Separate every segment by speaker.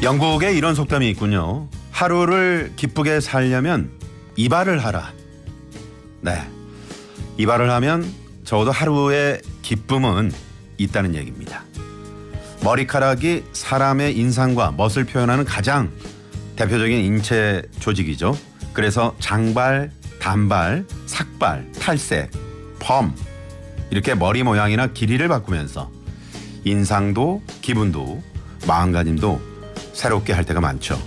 Speaker 1: 영국에 이런 속담이 있군요. 하루를 기쁘게 살려면 이발을 하라. 네, 이발을 하면 적어도 하루의 기쁨은 있다는 얘기입니다. 머리카락이 사람의 인상과 멋을 표현하는 가장 대표적인 인체 조직이죠. 그래서 장발, 단발, 삭발, 탈색, 펌 이렇게 머리 모양이나 길이를 바꾸면서 인상도 기분도 마음가짐도 새롭게 할 때가 많죠.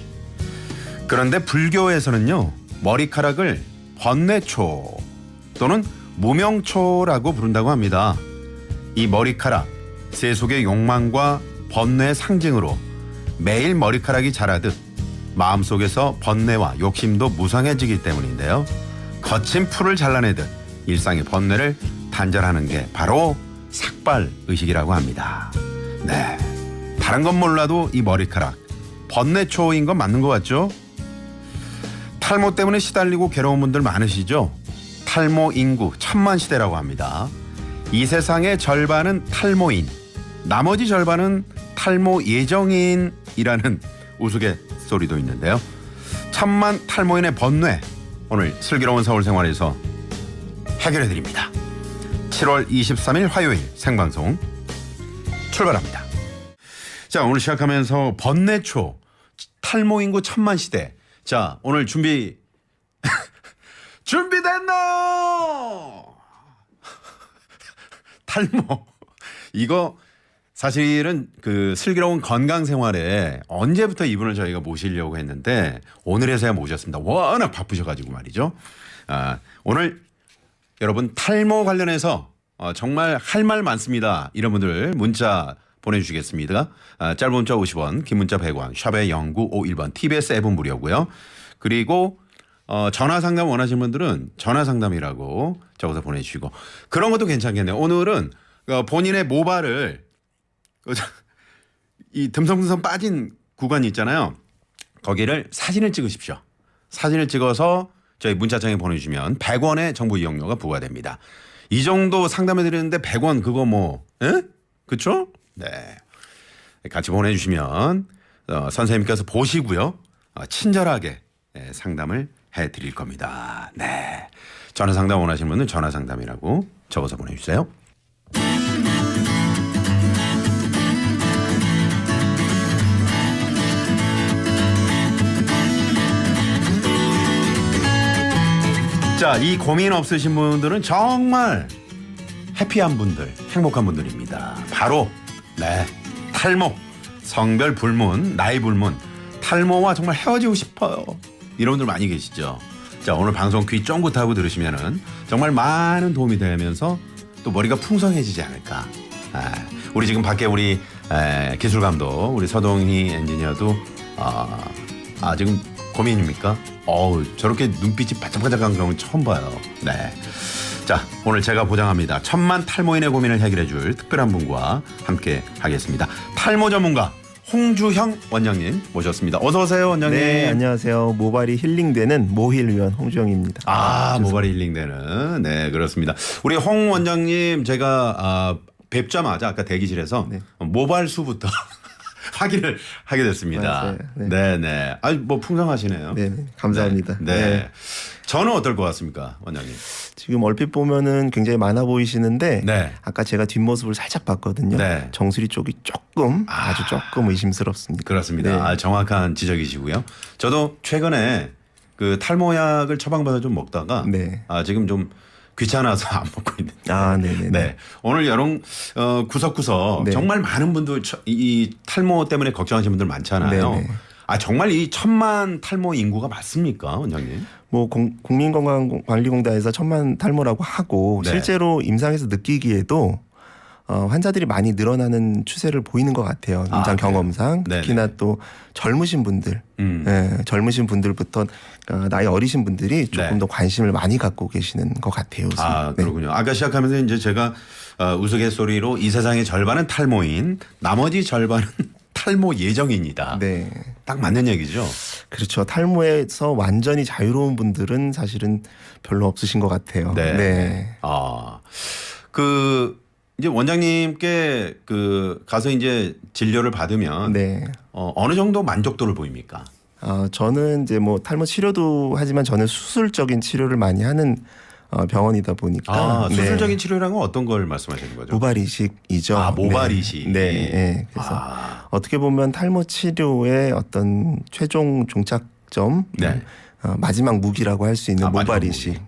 Speaker 1: 그런데 불교에서는요, 머리카락을 번뇌초 또는 무명초라고 부른다고 합니다. 이 머리카락, 세속의 욕망과 번뇌의 상징으로 매일 머리카락이 자라듯 마음속에서 번뇌와 욕심도 무성해지기 때문인데요. 거친 풀을 잘라내듯 일상의 번뇌를 단절하는 게 바로 삭발 의식이라고 합니다. 네, 다른 건 몰라도 이 머리카락 번뇌초인 건 맞는 것 같죠? 탈모 때문에 시달리고 괴로운 분들 많으시죠? 탈모 인구 1000만 시대라고 합니다. 이 세상의 절반은 탈모인, 나머지 절반은 탈모 예정인이라는 우스갯소리도 있는데요. 1000만 탈모인의 번뇌, 오늘 슬기로운 서울생활에서 해결해드립니다. 7월 23일 화요일 생방송 출발합니다. 자, 오늘 시작하면서 번뇌초, 탈모 인구 1000만 시대. 자, 오늘 준비됐노? 탈모. 이거 사실은 그 슬기로운 건강 생활에 언제부터 이분을 저희가 모시려고 했는데 오늘에서야 모셨습니다. 워낙 바쁘셔가지고 말이죠. 오늘 여러분 탈모 관련해서 정말 할 말 많습니다. 이런 분들 문자 보내주시겠습니다. 짧은 문자 50원, 긴 문자 100원, 샵의 0951번, TBS 앱은 무료고요. 그리고 전화 상담 원하시는 분들은 전화 상담이라고 적어서 보내주시고, 그런 것도 괜찮겠네요. 오늘은 본인의 모발을 이 듬성듬성 빠진 구간이 있잖아요. 거기를 사진을 찍으십시오. 사진을 찍어서 저희 문자창에 보내주시면 100원의 정보 이용료가 부과됩니다. 이 정도 상담해 드리는데 100원 그거 뭐, 에? 그쵸? 네. 같이 보내주시면 선생님께서 보시고요. 친절하게 상담을 해드릴 겁니다. 네. 전화 상담 원하시는 분은 전화 상담이라고 적어서 보내주세요. 자, 이 고민 없으신 분들은 정말 해피한 분들, 행복한 분들입니다. 바로 네, 탈모, 성별 불문, 나이 불문, 탈모와 정말 헤어지고 싶어요. 이런 분들 많이 계시죠. 자, 오늘 방송 귀 쫑긋 하고 들으시면은 정말 많은 도움이 되면서 또 머리가 풍성해지지 않을까. 우리 지금 밖에 우리 기술 감독, 우리 서동희 엔지니어도 지금 고민입니까? 저렇게 눈빛이 반짝반짝한 경우는 처음 봐요. 네. 자, 오늘 제가 보장합니다. 1000만 탈모인의 고민을 해결해 줄 특별한 분과 함께 하겠습니다. 탈모 전문가 홍주형 원장님 모셨습니다. 어서 오세요, 원장님.
Speaker 2: 네, 안녕하세요. 모발이 힐링되는 모힐위원 홍주형입니다.
Speaker 1: 모발이 힐링되는. 네, 그렇습니다. 우리 홍 원장님 제가 뵙자마자 아까 대기실에서 모발수부터 확인을 하게 됐습니다.
Speaker 2: 맞아요.
Speaker 1: 네. 뭐 풍성하시네요.
Speaker 2: 네, 감사합니다.
Speaker 1: 네. 저는 어떨 것 같습니까, 원장님?
Speaker 2: 지금 얼핏 보면은 굉장히 많아 보이시는데 아까 제가 뒷모습을 살짝 봤거든요. 정수리 쪽이 조금 아주 조금 의심스럽습니다.
Speaker 1: 그렇습니다.
Speaker 2: 네.
Speaker 1: 정확한 지적이시고요. 저도 최근에 그 탈모약을 처방받아 좀 먹다가 지금 좀 귀찮아서 안 먹고 있는데. 네. 오늘 여러 구석구석 정말 많은 분들 이 탈모 때문에 걱정하시는 분들 많잖아요. 정말 이 1000만 탈모 인구가 맞습니까, 원장님?
Speaker 2: 뭐 국민건강관리공단에서 1000만 탈모라고 하고 실제로 임상에서 느끼기에도 환자들이 많이 늘어나는 추세를 보이는 것 같아요. 임상 경험상. 특히나 또 젊으신 분들, 젊으신 분들부터 나이 어리신 분들이 조금 더 관심을 많이 갖고 계시는 것 같아요.
Speaker 1: 그렇군요. 아까 시작하면서 이제 제가 우스갯소리로 이 세상의 절반은 탈모인, 나머지 절반은 탈모 예정인이다. 딱 맞는 얘기죠.
Speaker 2: 그렇죠. 탈모에서 완전히 자유로운 분들은 사실은 별로 없으신 것 같아요.
Speaker 1: 그 이제 원장님께 그 가서 이제 진료를 받으면 어느 정도 만족도를 보입니까?
Speaker 2: 저는 이제 뭐 탈모 치료도 하지만 저는 수술적인 치료를 많이 하는 병원이다 보니까
Speaker 1: 수술적인 치료라는 건 어떤 걸 말씀하시는 거죠?
Speaker 2: 모발 이식이죠.
Speaker 1: 모발 이식.
Speaker 2: 네. 그래서 어떻게 보면 탈모 치료의 어떤 최종 종착점, 마지막 무기라고 할 수 있는 모발 이식.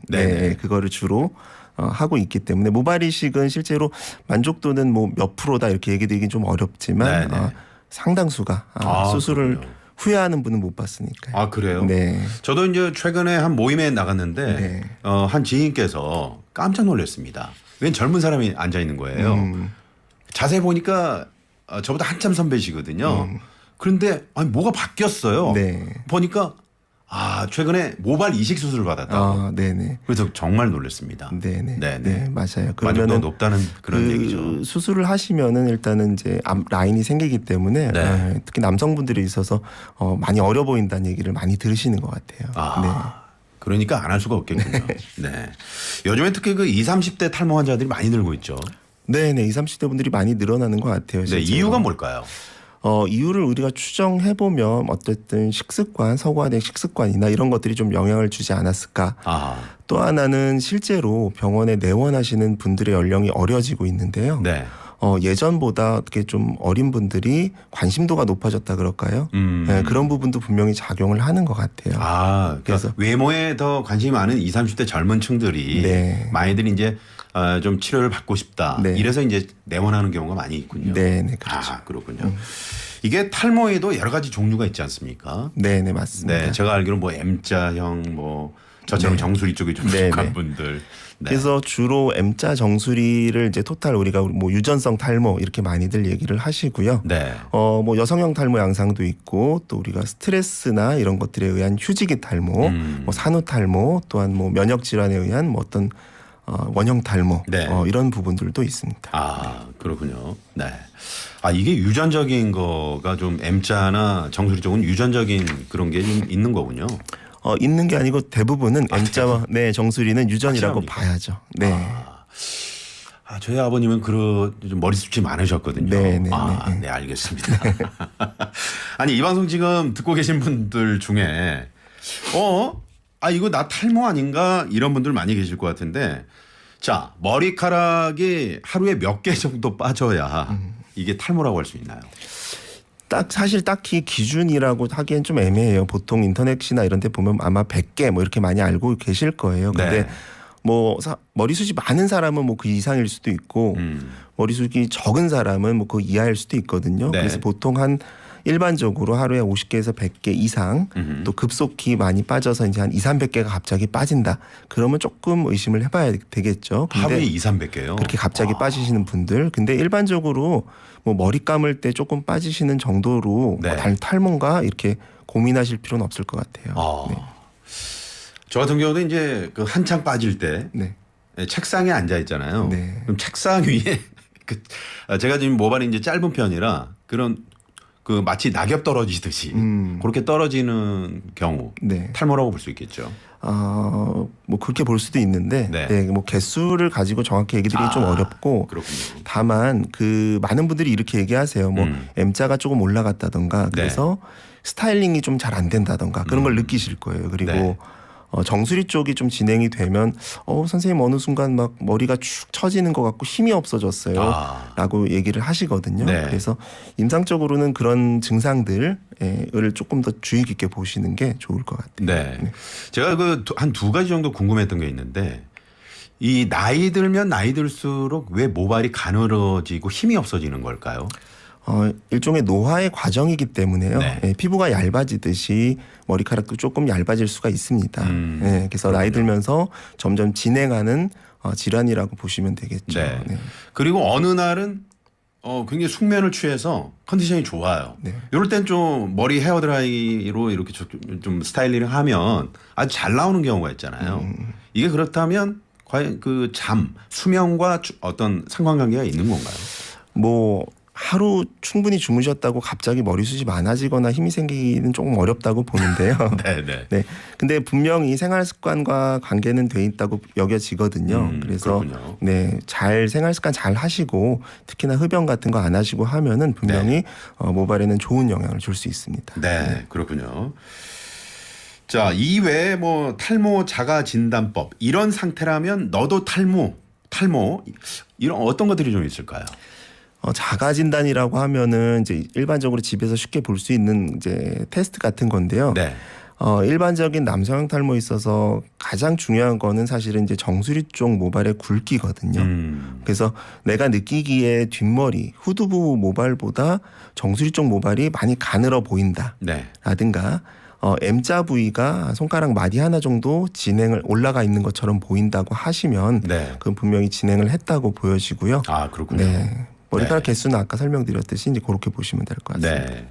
Speaker 2: 그거를 주로 하고 있기 때문에 모발 이식은 실제로 만족도는 뭐 몇 프로다 이렇게 얘기드리긴 좀 어렵지만 상당수가 수술을
Speaker 1: 그렇군요.
Speaker 2: 후회하는 분은 못 봤으니까요.
Speaker 1: 그래요?
Speaker 2: 네.
Speaker 1: 저도 이제 최근에 한 모임에 나갔는데 한 지인께서 깜짝 놀랐습니다. 웬 젊은 사람이 앉아 있는 거예요. 자세히 보니까 저보다 한참 선배시거든요. 그런데 뭐가 바뀌었어요. 보니까 최근에 모발 이식 수술을 받았다고.
Speaker 2: 네네.
Speaker 1: 그래서 정말 놀랐습니다.
Speaker 2: 네네. 맞아요.
Speaker 1: 만족도 높다는 그런 얘기죠.
Speaker 2: 수술을 하시면은 일단은 이제 앞 라인이 생기기 때문에 특히 남성분들이 있어서 많이 어려 보인다는 얘기를 많이 들으시는 것 같아요.
Speaker 1: 그러니까 안 할 수가 없겠군요. 요즘에 특히 그 20, 30대 탈모 환자들이 많이 늘고 있죠.
Speaker 2: 네네. 20, 30대 분들이 많이 늘어나는 것 같아요.
Speaker 1: 이유가 뭘까요?
Speaker 2: 이유를 우리가 추정해 보면 어쨌든 식습관, 서구화된 식습관이나 이런 것들이 좀 영향을 주지 않았을까. 또 하나는 실제로 병원에 내원하시는 분들의 연령이 어려지고 있는데요. 예전보다 어떻게 좀 어린 분들이 관심도가 높아졌다 그럴까요? 그런 부분도 분명히 작용을 하는 것 같아요.
Speaker 1: 그래서 외모에 더 관심이 많은 20, 30대 젊은 층들이 많이들 이제 좀 치료를 받고 싶다. 이래서 이제 내원하는 경우가 많이 있군요.
Speaker 2: 그렇죠.
Speaker 1: 그렇군요. 이게 탈모에도 여러 가지 종류가 있지 않습니까?
Speaker 2: 네네, 맞습니다.
Speaker 1: 제가 알기로 뭐 M자형, 저처럼 정수리 쪽에 좀 속한 분들.
Speaker 2: 그래서 주로 M자 정수리를 이제 토탈 우리가 뭐 유전성 탈모 이렇게 많이들 얘기를 하시고요. 뭐 여성형 탈모 양상도 있고 또 우리가 스트레스나 이런 것들에 의한 휴지기 탈모, 뭐 산후 탈모, 또한 뭐 면역 질환에 의한 뭐 어떤 원형 탈모 이런 부분들도 있습니다.
Speaker 1: 그렇군요. 이게 유전적인 거가 좀 M자나 정수리 쪽은 유전적인 그런 게 좀 있는 거군요.
Speaker 2: 있는 게 아니고 대부분은 M자와 정수리는 유전이라고 봐야죠.
Speaker 1: 저희 아버님은 좀 머리숱이 많으셨거든요. 네, 알겠습니다. 아니, 이 방송 지금 듣고 계신 분들 중에 이거 나 탈모 아닌가 이런 분들 많이 계실 것 같은데, 자, 머리카락이 하루에 몇 개 정도 빠져야 이게 탈모라고 할 수 있나요?
Speaker 2: 사실 딱히 기준이라고 하기엔 좀 애매해요. 보통 인터넷이나 이런 데 보면 아마 100개 뭐 이렇게 많이 알고 계실 거예요. 근데 뭐 머리숱이 많은 사람은 뭐 그 이상일 수도 있고 머리숱이 적은 사람은 뭐 그 이하일 수도 있거든요. 그래서 보통 한 일반적으로 하루에 50개에서 100개 이상 또 급속히 많이 빠져서 이제 한 2, 300개가 갑자기 빠진다. 그러면 조금 의심을 해봐야 되겠죠. 근데
Speaker 1: 하루에 2, 300개요?
Speaker 2: 그렇게 갑자기 빠지시는 분들. 근데 일반적으로 뭐 머리 감을 때 조금 빠지시는 정도로 탈모인가 이렇게 고민하실 필요는 없을 것 같아요.
Speaker 1: 저 같은 경우도 이제 그 한창 빠질 때 책상에 앉아 있잖아요. 그럼 책상 위에 제가 지금 모발이 이제 짧은 편이라 그런 그 마치 낙엽 떨어지듯이 그렇게 떨어지는 경우 탈모라고 볼 수 있겠죠.
Speaker 2: 뭐 그렇게 볼 수도 있는데 뭐 개수를 가지고 정확히 얘기드리기 좀 어렵고
Speaker 1: 그렇군요.
Speaker 2: 다만 그 많은 분들이 이렇게 얘기하세요. 뭐 M자가 조금 올라갔다던가 그래서 스타일링이 좀 잘 안 된다던가 그런 걸 느끼실 거예요. 그리고 정수리 쪽이 좀 진행이 되면 선생님 어느 순간 막 머리가 축 처지는 것 같고 힘이 없어졌어요 라고 얘기를 하시거든요. 그래서 임상적으로는 그런 증상들을 조금 더 주의 깊게 보시는 게 좋을 것 같아요.
Speaker 1: 제가 한 두 가지 정도 궁금했던 게 있는데, 이 나이 들면 나이 들수록 왜 모발이 가늘어지고 힘이 없어지는 걸까요?
Speaker 2: 일종의 노화의 과정이기 때문에요. 피부가 얇아지듯이 머리카락도 조금 얇아질 수가 있습니다. 그래서 나이 들면서 점점 진행하는 질환이라고 보시면 되겠죠.
Speaker 1: 그리고 어느 날은 굉장히 숙면을 취해서 컨디션이 좋아요. 이럴 땐 좀 머리 헤어드라이로 이렇게 좀 스타일링을 하면 아주 잘 나오는 경우가 있잖아요. 이게 그렇다면 과연 그 수면과 어떤 상관관계가 있는 건가요?
Speaker 2: 뭐 하루 충분히 주무셨다고 갑자기 머리숱이 많아지거나 힘이 생기기는 조금 어렵다고 보는데요.
Speaker 1: 네네.
Speaker 2: 네. 근데 분명히 생활 습관과 관계는 돼 있다고 여겨지거든요. 그래서
Speaker 1: 그렇군요.
Speaker 2: 네, 잘 생활 습관 잘 하시고 특히나 흡연 같은 거 안 하시고 하면은 분명히 모발에는 좋은 영향을 줄 수 있습니다.
Speaker 1: 네, 그렇군요. 자, 이외에 뭐 탈모 자가 진단법 이런 상태라면 너도 탈모 이런 어떤 것들이 좀 있을까요?
Speaker 2: 자가 진단이라고 하면은 이제 일반적으로 집에서 쉽게 볼 수 있는 이제 테스트 같은 건데요.
Speaker 1: 네.
Speaker 2: 일반적인 남성형 탈모에 있어서 가장 중요한 거는 사실은 이제 정수리 쪽 모발의 굵기거든요. 그래서 내가 느끼기에 뒷머리, 후두부 모발보다 정수리 쪽 모발이 많이 가늘어 보인다.
Speaker 1: 네.
Speaker 2: 라든가 M자 부위가 손가락 마디 하나 정도 진행을 올라가 있는 것처럼 보인다고 하시면
Speaker 1: 네.
Speaker 2: 그건 분명히 진행을 했다고 보여지고요.
Speaker 1: 아, 그렇군요.
Speaker 2: 네. 머리카락
Speaker 1: 네.
Speaker 2: 개수는 아까 설명드렸듯이 이제 그렇게 보시면 될 것 같습니다.
Speaker 1: 네.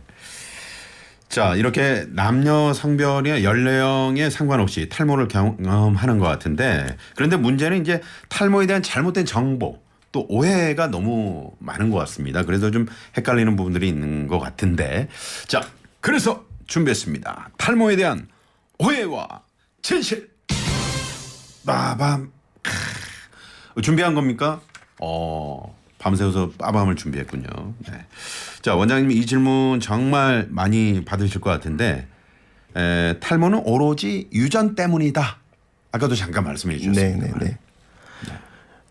Speaker 1: 자, 이렇게 남녀 성별이나 연령에 상관없이 탈모를 경험하는 것 같은데 그런데 문제는 이제 탈모에 대한 잘못된 정보 또 오해가 너무 많은 것 같습니다. 그래서 좀 헷갈리는 부분들이 있는 것 같은데 자, 그래서 준비했습니다. 탈모에 대한 오해와 진실. 빠밤. 준비한 겁니까? 밤새워서 빠밤을 준비했군요. 네. 자, 원장님 이 질문 정말 많이 받으실 것 같은데 탈모는 오로지 유전 때문이다. 아까도 잠깐 말씀해 주셨습니다.
Speaker 2: 네.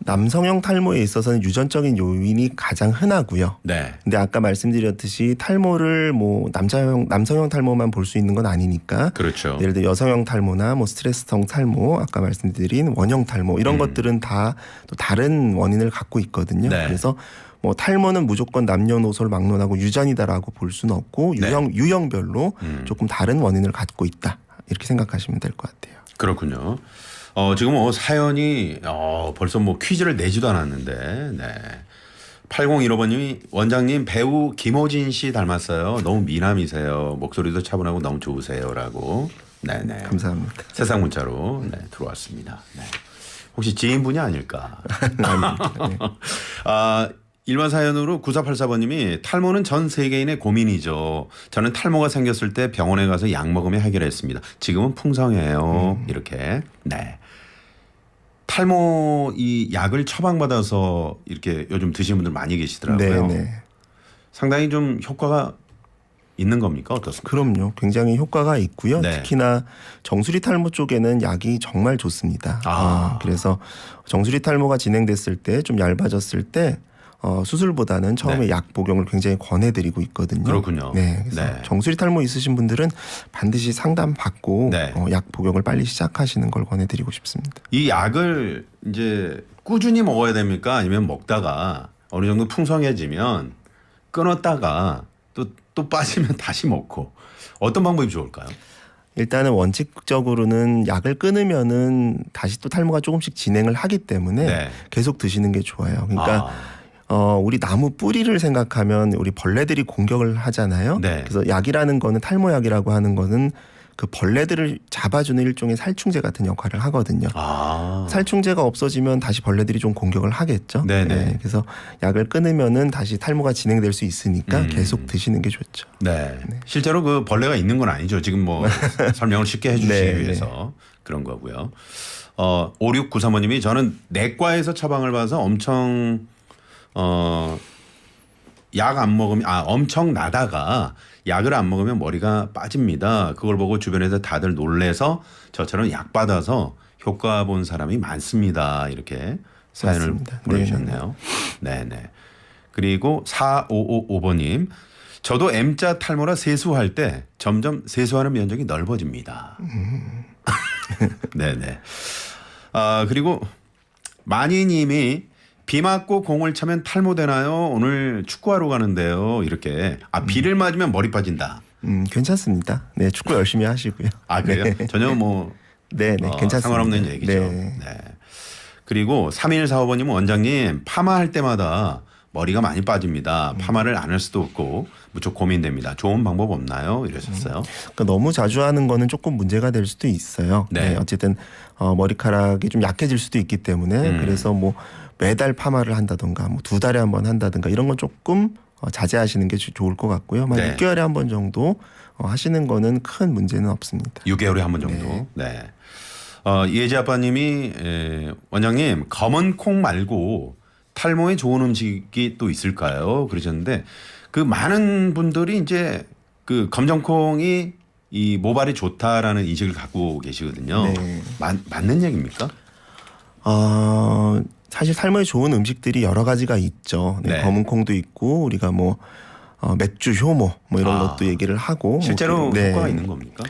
Speaker 2: 남성형 탈모에 있어서는 유전적인 요인이 가장 흔하고요.
Speaker 1: 네.
Speaker 2: 근데 아까 말씀드렸듯이 탈모를 뭐 남성형 탈모만 볼 수 있는 건 아니니까.
Speaker 1: 그렇죠.
Speaker 2: 예를 들어 여성형 탈모나 뭐 스트레스성 탈모, 아까 말씀드린 원형 탈모 이런 것들은 다 또 다른 원인을 갖고 있거든요.
Speaker 1: 네.
Speaker 2: 그래서 뭐 탈모는 무조건 남녀노소를 막론하고 유전이다라고 볼 수는 없고 유형별로 조금 다른 원인을 갖고 있다 이렇게 생각하시면 될 것 같아요.
Speaker 1: 그렇군요. 지금 사연이 벌써 뭐 퀴즈를 내지도 않았는데 네. 8015번님이 원장님 배우 김호진 씨 닮았어요. 너무 미남이세요. 목소리도 차분하고 너무 좋으세요라고. 네네.
Speaker 2: 감사합니다.
Speaker 1: 세상 문자로 네, 들어왔습니다. 네. 혹시 지인분이 아닐까?
Speaker 2: 아닙니다. 네.
Speaker 1: 일반 사연으로 9484번님이 탈모는 전 세계인의 고민이죠. 저는 탈모가 생겼을 때 병원에 가서 약 먹으며 해결했습니다. 지금은 풍성해요. 이렇게. 네. 탈모 이 약을 처방받아서 이렇게 요즘 드시는 분들 많이 계시더라고요.
Speaker 2: 네.
Speaker 1: 상당히 좀 효과가 있는 겁니까? 어떻습니까?
Speaker 2: 그럼요. 굉장히 효과가 있고요.
Speaker 1: 네.
Speaker 2: 특히나 정수리 탈모 쪽에는 약이 정말 좋습니다. 그래서 정수리 탈모가 진행됐을 때 좀 얇아졌을 때 수술보다는 처음에 약 복용을 굉장히 권해드리고 있거든요.
Speaker 1: 그렇군요.
Speaker 2: 네, 그래서 정수리 탈모 있으신 분들은 반드시 상담 받고 약 복용을 빨리 시작하시는 걸 권해드리고 싶습니다.
Speaker 1: 이 약을 이제 꾸준히 먹어야 됩니까? 아니면 먹다가 어느 정도 풍성해지면 끊었다가 또 빠지면 다시 먹고 어떤 방법이 좋을까요?
Speaker 2: 일단은 원칙적으로는 약을 끊으면은 다시 또 탈모가 조금씩 진행을 하기 때문에 계속 드시는 게 좋아요. 그러니까 우리 나무 뿌리를 생각하면 우리 벌레들이 공격을 하잖아요. 그래서 약이라는 거는 탈모약이라고 하는 거는 그 벌레들을 잡아주는 일종의 살충제 같은 역할을 하거든요. 살충제가 없어지면 다시 벌레들이 좀 공격을 하겠죠. 네, 그래서 약을 끊으면은 다시 탈모가 진행될 수 있으니까 계속 드시는 게 좋죠.
Speaker 1: 네. 실제로 그 벌레가 있는 건 아니죠. 지금 뭐 설명을 쉽게 해주시기 위해서 그런 거고요. 5693번님이 저는 내과에서 처방을 받아서 엄청 약 안 먹으면 엄청 나다가 약을 안 먹으면 머리가 빠집니다. 그걸 보고 주변에서 다들 놀래서 저처럼 약 받아서 효과 본 사람이 많습니다. 이렇게 사연을
Speaker 2: 맞습니다.
Speaker 1: 보내주셨네요. 네네. 그리고 4555번님 저도 M자 탈모라 세수할 때 점점 세수하는 면적이 넓어집니다. 네네. 그리고 마니님이 비 맞고 공을 차면 탈모되나요? 오늘 축구하러 가는데요. 이렇게 비를 맞으면 머리 빠진다.
Speaker 2: 괜찮습니다. 네, 축구 열심히 하시고요.
Speaker 1: 그래요? 전혀 뭐
Speaker 2: 괜찮습니다.
Speaker 1: 상관없는 얘기죠. 네. 그리고 3145번님은 원장님 파마할 때마다 머리가 많이 빠집니다. 파마를 안 할 수도 없고 무척 고민됩니다. 좋은 방법 없나요? 이러셨어요.
Speaker 2: 그러니까 너무 자주 하는 거는 조금 문제가 될 수도 있어요. 어쨌든 머리카락이 좀 약해질 수도 있기 때문에 그래서 뭐 매달 파마를 한다던가 뭐 2달에 한 번 한다든가 이런 건 조금 자제하시는 게 좋을 것 같고요. 만
Speaker 1: 네.
Speaker 2: 6개월에 한 번 정도 하시는 거는 큰 문제는 없습니다.
Speaker 1: 6개월에 한 번 정도. 네. 예지 아빠님이 원장님 검은 콩 말고 탈모에 좋은 음식이 또 있을까요? 그러셨는데 그 많은 분들이 이제 그 검정콩이 이 모발이 좋다라는 인식을 갖고 계시거든요.
Speaker 2: 네.
Speaker 1: 맞는 얘기입니까?
Speaker 2: 사실 탈모에 좋은 음식들이 여러 가지가 있죠. 네,
Speaker 1: 네.
Speaker 2: 검은 콩도 있고 우리가 뭐 맥주, 효모 뭐 이런 것도 얘기를 하고
Speaker 1: 실제로
Speaker 2: 네.
Speaker 1: 효과가 있는 겁니까?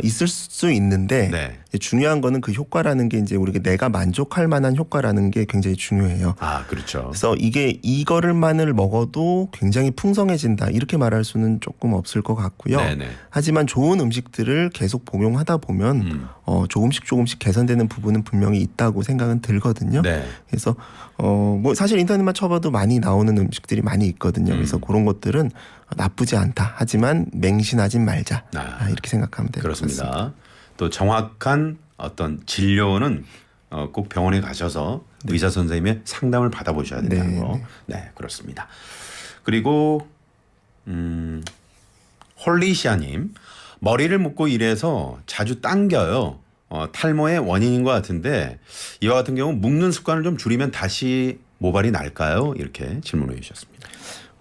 Speaker 2: 있을 수 있는데
Speaker 1: 네.
Speaker 2: 중요한 거는 그 효과라는 게 이제 우리가 내가 만족할 만한 효과라는 게 굉장히 중요해요.
Speaker 1: 그렇죠.
Speaker 2: 그래서 이거를만을 먹어도 굉장히 풍성해진다 이렇게 말할 수는 조금 없을 것 같고요.
Speaker 1: 네네.
Speaker 2: 하지만 좋은 음식들을 계속 복용하다 보면 조금씩 개선되는 부분은 분명히 있다고 생각은 들거든요.
Speaker 1: 네.
Speaker 2: 그래서 뭐 사실 인터넷만 쳐봐도 많이 나오는 음식들이 많이 있거든요. 그래서 그런 것들은 나쁘지 않다. 하지만 맹신하진 말자. 이렇게 생각하면 될 것 같습니다.
Speaker 1: 그렇습니다. 또 정확한 어떤 진료는 꼭 병원에 가셔서 의사 선생님의 상담을 받아보셔야 된다는 거. 네, 그렇습니다. 그리고 홀리시아님 머리를 묶고 일해서 자주 당겨요. 탈모의 원인인 것 같은데 이와 같은 경우 묶는 습관을 좀 줄이면 다시 모발이 날까요? 이렇게 질문을 주셨습니다.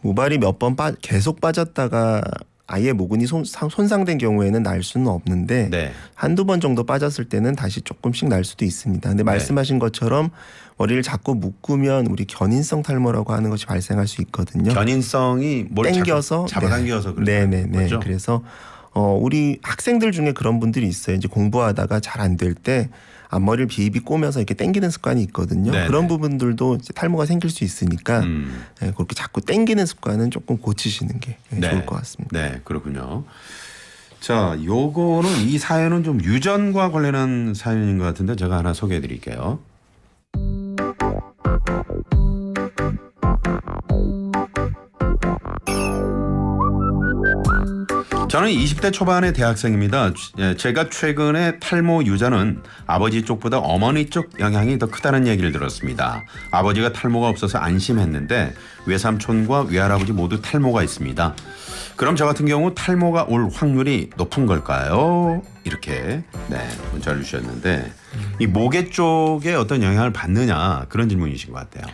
Speaker 2: 모발이 몇 번 계속 빠졌다가 아예 모근이 손상된 경우에는 날 수는 없는데
Speaker 1: 네.
Speaker 2: 한두 번 정도 빠졌을 때는 다시 조금씩 날 수도 있습니다. 근데 말씀하신 것처럼 머리를 자꾸 묶으면 우리 견인성 탈모라고 하는 것이 발생할 수 있거든요.
Speaker 1: 견인성이 뭘
Speaker 2: 당겨서
Speaker 1: 잡아당겨서
Speaker 2: 네네네.
Speaker 1: 그렇죠.
Speaker 2: 그래서 우리 학생들 중에 그런 분들이 있어요. 이제 공부하다가 잘 안 될 때 앞머리를 비비 꼬면서 이렇게 당기는 습관이 있거든요.
Speaker 1: 네네.
Speaker 2: 그런 부분들도 이제 탈모가 생길 수 있으니까 네, 그렇게 자꾸 당기는 습관은 조금 고치시는 게 좋을 것 같습니다.
Speaker 1: 네, 그렇군요. 자, 요거는 이 사연은 좀 유전과 관련한 사연인 것 같은데 제가 하나 소개해 드릴게요. 저는 20대 초반의 대학생입니다. 제가 최근에 탈모 유전은 아버지 쪽보다 어머니 쪽 영향이 더 크다는 얘기를 들었습니다. 아버지가 탈모가 없어서 안심했는데 외삼촌과 외할아버지 모두 탈모가 있습니다. 그럼 저 같은 경우 탈모가 올 확률이 높은 걸까요? 이렇게 문자를 주셨는데 이 모계 쪽에 어떤 영향을 받느냐 그런 질문이신 것 같아요.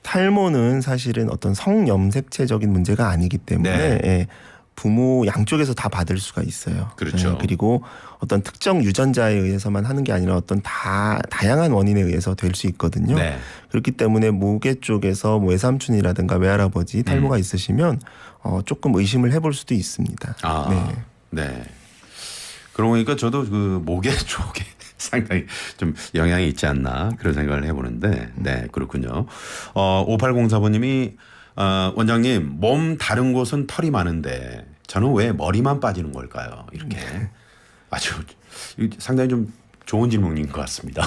Speaker 2: 탈모는 사실은 어떤 성염색체적인 문제가 아니기 때문에
Speaker 1: 네.
Speaker 2: 부모 양쪽에서 다 받을 수가 있어요.
Speaker 1: 그렇죠.
Speaker 2: 그리고 어떤 특정 유전자에 의해서만 하는 게 아니라 어떤 다양한 원인에 의해서 될 수 있거든요.
Speaker 1: 네.
Speaker 2: 그렇기 때문에 모계 쪽에서 뭐 외삼촌이라든가 외할아버지 탈모가 있으시면 조금 의심을 해볼 수도 있습니다.
Speaker 1: 네. 그러고 보니까 저도 그 모계 쪽에 상당히 좀 영향이 있지 않나 그런 생각을 해보는데 네 그렇군요. 5804번님이 원장님 몸 다른 곳은 털이 많은데 저는 왜 머리만 빠지는 걸까요? 이렇게 아주 상당히 좀 좋은 질문인 것 같습니다.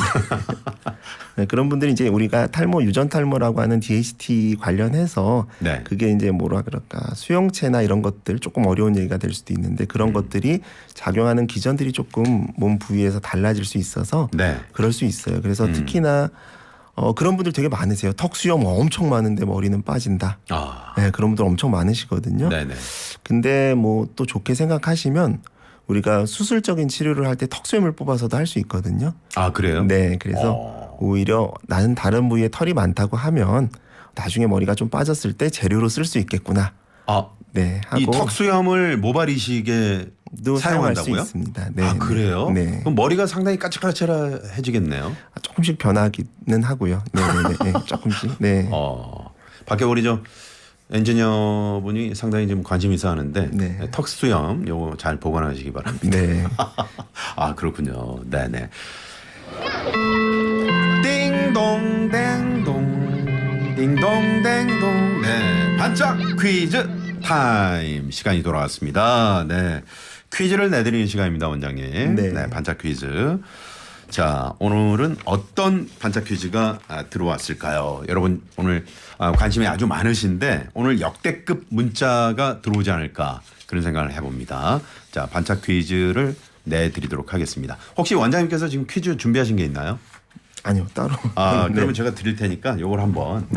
Speaker 2: 네, 그런 분들이 이제 우리가 탈모 유전 탈모라고 하는 DHT 관련해서
Speaker 1: 네.
Speaker 2: 그게 이제 뭐라 그럴까 수용체나 이런 것들 조금 어려운 얘기가 될 수도 있는데 그런 것들이 작용하는 기전들이 조금 몸 부위에서 달라질 수 있어서
Speaker 1: 네.
Speaker 2: 그럴 수 있어요. 그래서 특히나 그런 분들 되게 많으세요. 턱 수염 엄청 많은데 머리는 빠진다. 네, 그런 분들 엄청 많으시거든요.
Speaker 1: 네네.
Speaker 2: 근데 뭐 또 좋게 생각하시면 우리가 수술적인 치료를 할 때 턱수염을 뽑아서도 할 수 있거든요.
Speaker 1: 그래요?
Speaker 2: 네, 그래서 오히려 나는 다른 부위에 털이 많다고 하면 나중에 머리가 좀 빠졌을 때 재료로 쓸 수 있겠구나. 네, 하고
Speaker 1: 이 턱수염을 모발 이식에
Speaker 2: 사용할 수
Speaker 1: 사용한다고요?
Speaker 2: 있습니다. 네,
Speaker 1: 그래요?
Speaker 2: 네.
Speaker 1: 그럼 머리가 상당히 까칠까칠해지겠네요.
Speaker 2: 조금씩 변하기는 하고요. 네, 조금씩. 네.
Speaker 1: 밖에 우리 저 엔지니어분이 상당히 좀 관심 있어 하는데
Speaker 2: 네.
Speaker 1: 턱수염 요거 잘 보관하시기 바랍니다.
Speaker 2: 네.
Speaker 1: 그렇군요. 네네. 띵동댕동 띵동댕동 네 반짝 퀴즈 타임 시간이 돌아왔습니다. 네 퀴즈를 내드리는 시간입니다, 원장님.
Speaker 2: 네.
Speaker 1: 반짝 퀴즈. 자, 오늘은 어떤 반짝 퀴즈가 들어왔을까요? 여러분 오늘 관심이 아주 많으신데 오늘 역대급 문자가 들어오지 않을까 그런 생각을 해봅니다. 자, 반짝 퀴즈를 내드리도록 하겠습니다. 혹시 원장님께서 지금 퀴즈 준비하신 게 있나요?
Speaker 2: 아니요, 따로.
Speaker 1: 그러면 제가 드릴 테니까 이걸 한번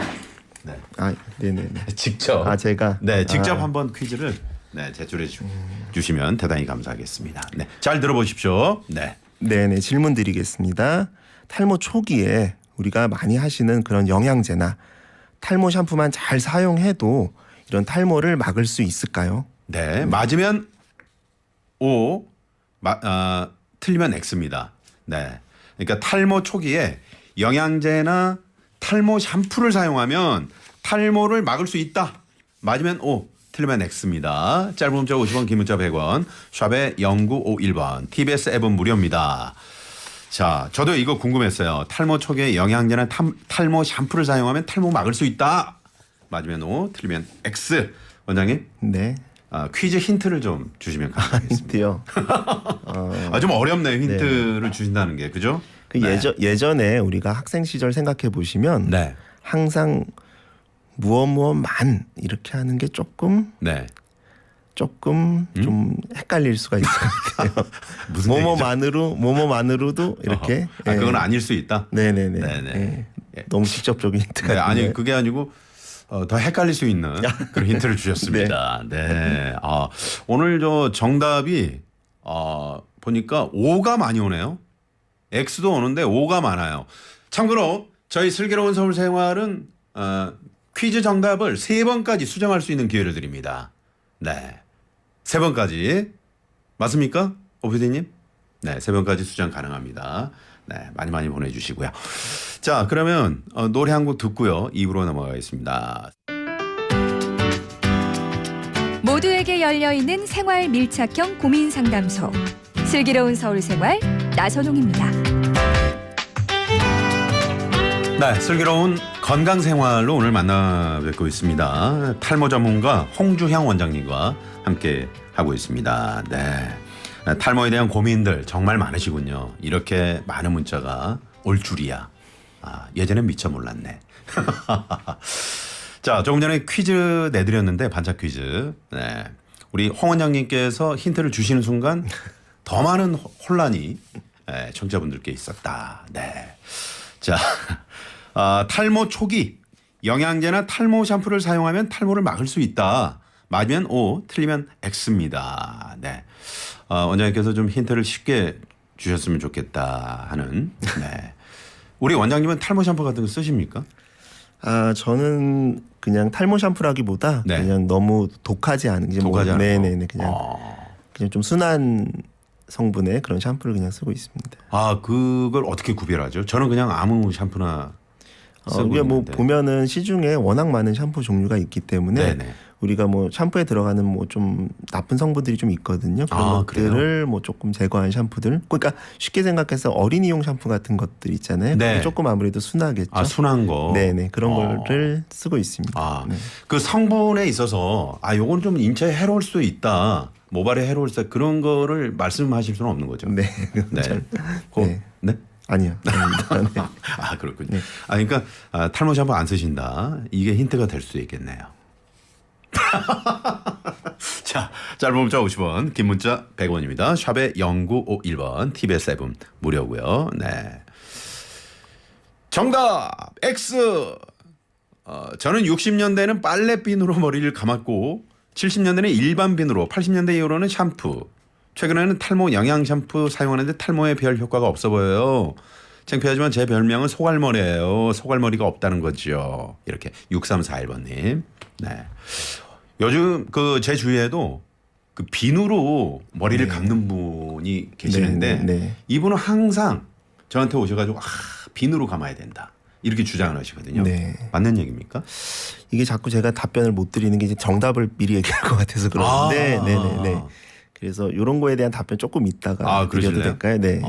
Speaker 1: 네.
Speaker 2: 아, 네네네.
Speaker 1: 직접.
Speaker 2: 아, 제가.
Speaker 1: 네, 직접 한번 퀴즈를 네, 제출해 주시면 대단히 감사하겠습니다. 네, 잘 들어보십시오. 네.
Speaker 2: 네네, 질문 드리겠습니다. 탈모 초기에 우리가 많이 하시는 그런 영양제나 탈모 샴푸만 잘 사용해도 이런 탈모를 막을 수 있을까요?
Speaker 1: 네, 맞으면 O, 틀리면 X입니다. 네, 그러니까 탈모 초기에 영양제나 탈모 샴푸를 사용하면 탈모를 막을 수 있다. 맞으면 O, 틀리면 X입니다. 짧은 문자 50원, 긴 문자 100원, 샵에 0951번, TBS 앱은 무료입니다. 자, 저도 이거 궁금했어요. 탈모 초기에 영양제나 탈모 샴푸를 사용하면 탈모 막을 수 있다. 맞으면 O, 틀리면 X. 원장님?
Speaker 2: 네.
Speaker 1: 퀴즈 힌트를 좀 주시면 감사하겠습니다.
Speaker 2: 힌트요.
Speaker 1: 좀 어렵네요. 힌트를 주신다는 게. 그죠?
Speaker 2: 그 예전에 우리가 학생 시절 생각해 보시면
Speaker 1: 네.
Speaker 2: 항상 무엇만 이렇게 하는 게 조금
Speaker 1: 네.
Speaker 2: 좀 헷갈릴 수가 있을 것 같아요.
Speaker 1: 무슨
Speaker 2: 뭐뭐만으로도 이렇게.
Speaker 1: 그건 아닐 수 있다.
Speaker 2: 네네네.
Speaker 1: 네네.
Speaker 2: 너무 직접적인 힌트가.
Speaker 1: 네, 아니 그게 아니고 더 헷갈릴 수 있는 그런 힌트를 주셨습니다. 네. 오늘 저 정답이 보니까 O가 많이 오네요. X도 오는데 O가 많아요. 참고로 저희 슬기로운 서울 생활은 퀴즈 정답을 3번까지 수정할 수 있는 기회를 드립니다. 네. 3번까지. 맞습니까? 오 PD님? 네. 3번까지 수정 가능합니다. 네. 많이 보내주시고요. 자, 그러면 노래 한 곡 듣고요. 2부로 넘어가겠습니다.
Speaker 3: 모두에게 열려있는 생활 밀착형 고민 상담소. 슬기로운 서울 생활 나선홍입니다.
Speaker 1: 네, 슬기로운 건강 생활로 오늘 만나 뵙고 있습니다. 탈모 전문가 홍주향 원장님과 함께 하고 있습니다. 네. 탈모에 대한 고민들 정말 많으시군요. 이렇게 많은 문자가 올 줄이야. 예전엔 미처 몰랐네. 자, 조금 전에 퀴즈 내드렸는데 반짝 퀴즈. 네. 우리 홍 원장님께서 힌트를 주시는 순간 더 많은 혼란이 청자분들께 있었다. 네. 자, 탈모 초기 영양제나 탈모 샴푸를 사용하면 탈모를 막을 수 있다. 맞으면 O, 틀리면 X입니다. 네. 원장님께서 좀 힌트를 쉽게 주셨으면 좋겠다 하는. 네. 우리 원장님은 탈모 샴푸 같은 거 쓰십니까?
Speaker 2: 저는 그냥 탈모 샴푸라기보다
Speaker 1: 네.
Speaker 2: 그냥 너무 독하지 않은 게
Speaker 1: 독하지 않은
Speaker 2: 네네네 그냥 좀 순한 성분의 그런 샴푸를 그냥 쓰고 있습니다.
Speaker 1: 그걸 어떻게 구별하죠? 저는 그냥 아무 샴푸나 쓰고
Speaker 2: 이게 뭐
Speaker 1: 있는데.
Speaker 2: 보면은 시중에 워낙 많은 샴푸 종류가 있기 때문에
Speaker 1: 네네.
Speaker 2: 우리가 뭐 샴푸에 들어가는 뭐 좀 나쁜 성분들이 좀 있거든요. 그런 것들을
Speaker 1: 그래요?
Speaker 2: 뭐 조금 제거한 샴푸들. 그러니까 쉽게 생각해서 어린이용 샴푸 같은 것들 있잖아요.
Speaker 1: 네.
Speaker 2: 조금 아무래도 순하겠죠.
Speaker 1: 순한 거.
Speaker 2: 네네 그런 거를 쓰고 있습니다. 네.
Speaker 1: 그 성분에 있어서 요건 좀 인체에 해로울 수도 있다. 모발에 해로울 수 있다. 그런 거를 말씀하실 수는 없는 거죠.
Speaker 2: 네.
Speaker 1: 네.
Speaker 2: 네.
Speaker 1: 네?
Speaker 2: 아니요. 아닙니다. 네.
Speaker 1: 그렇군요.
Speaker 2: 네.
Speaker 1: 그러니까 탈모 샴푸 안 쓰신다. 이게 힌트가 될 수도 있겠네요. 자, 짧은 문자 50원, 긴 문자 100원입니다. 샵에 0951번, TBS 앱은 무료고요. 네. 정답 X. 저는 60년대는 빨래비누로 머리를 감았고 70년대는 일반 비누로, 80년대 이후로는 샴푸. 최근에는 탈모 영양 샴푸 사용하는데 탈모에 별 효과가 없어 보여요. 창피하지만 제 별명은 소갈머리예요. 소갈머리가 없다는 거죠. 이렇게 6341번님. 네. 요즘 제 주위에도 그 비누로 머리를 감는 분이 계시는데
Speaker 2: 네.
Speaker 1: 이분은 항상 저한테 오셔가지고 비누로 감아야 된다. 이렇게 주장을 하시거든요.
Speaker 2: 네.
Speaker 1: 맞는 얘기입니까?
Speaker 2: 이게 자꾸 제가 답변을 못 드리는 게 이제 정답을 미리 얘기할 것 같아서 그러는데, 네네네. 그래서 이런 거에 대한 답변 조금 이따가 드려도 될까요? 네.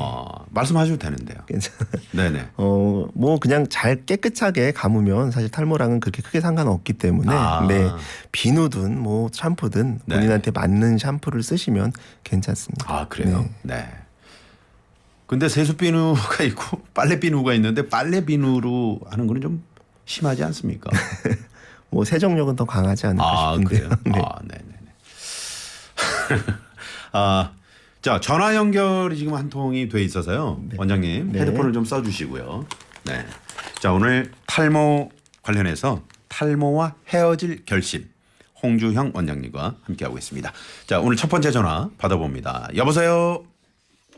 Speaker 1: 말씀하셔도 되는데요.
Speaker 2: 괜찮아요.
Speaker 1: 네네.
Speaker 2: 뭐 그냥 잘 깨끗하게 감으면 사실 탈모랑은 그렇게 크게 상관없기 때문에, 네. 비누든 뭐 샴푸든 본인한테 맞는 샴푸를 쓰시면 괜찮습니다.
Speaker 1: 그래요? 네. 근데 세수 비누가 있고 빨래 비누가 있는데 빨래 비누로 하는 거는 좀 심하지 않습니까?
Speaker 2: 뭐 세정력은 더 강하지 않을까 싶은데요.
Speaker 1: 그래요?
Speaker 2: 네.
Speaker 1: 네네네. 자, 전화 연결이 지금 한 통이 돼 있어서요.
Speaker 2: 네.
Speaker 1: 원장님
Speaker 2: 네.
Speaker 1: 헤드폰을 좀 써주시고요. 네. 자, 오늘 탈모 관련해서 탈모와 헤어질 결심. 홍주형 원장님과 함께하고 있습니다. 자, 오늘 첫 번째 전화 받아봅니다. 여보세요?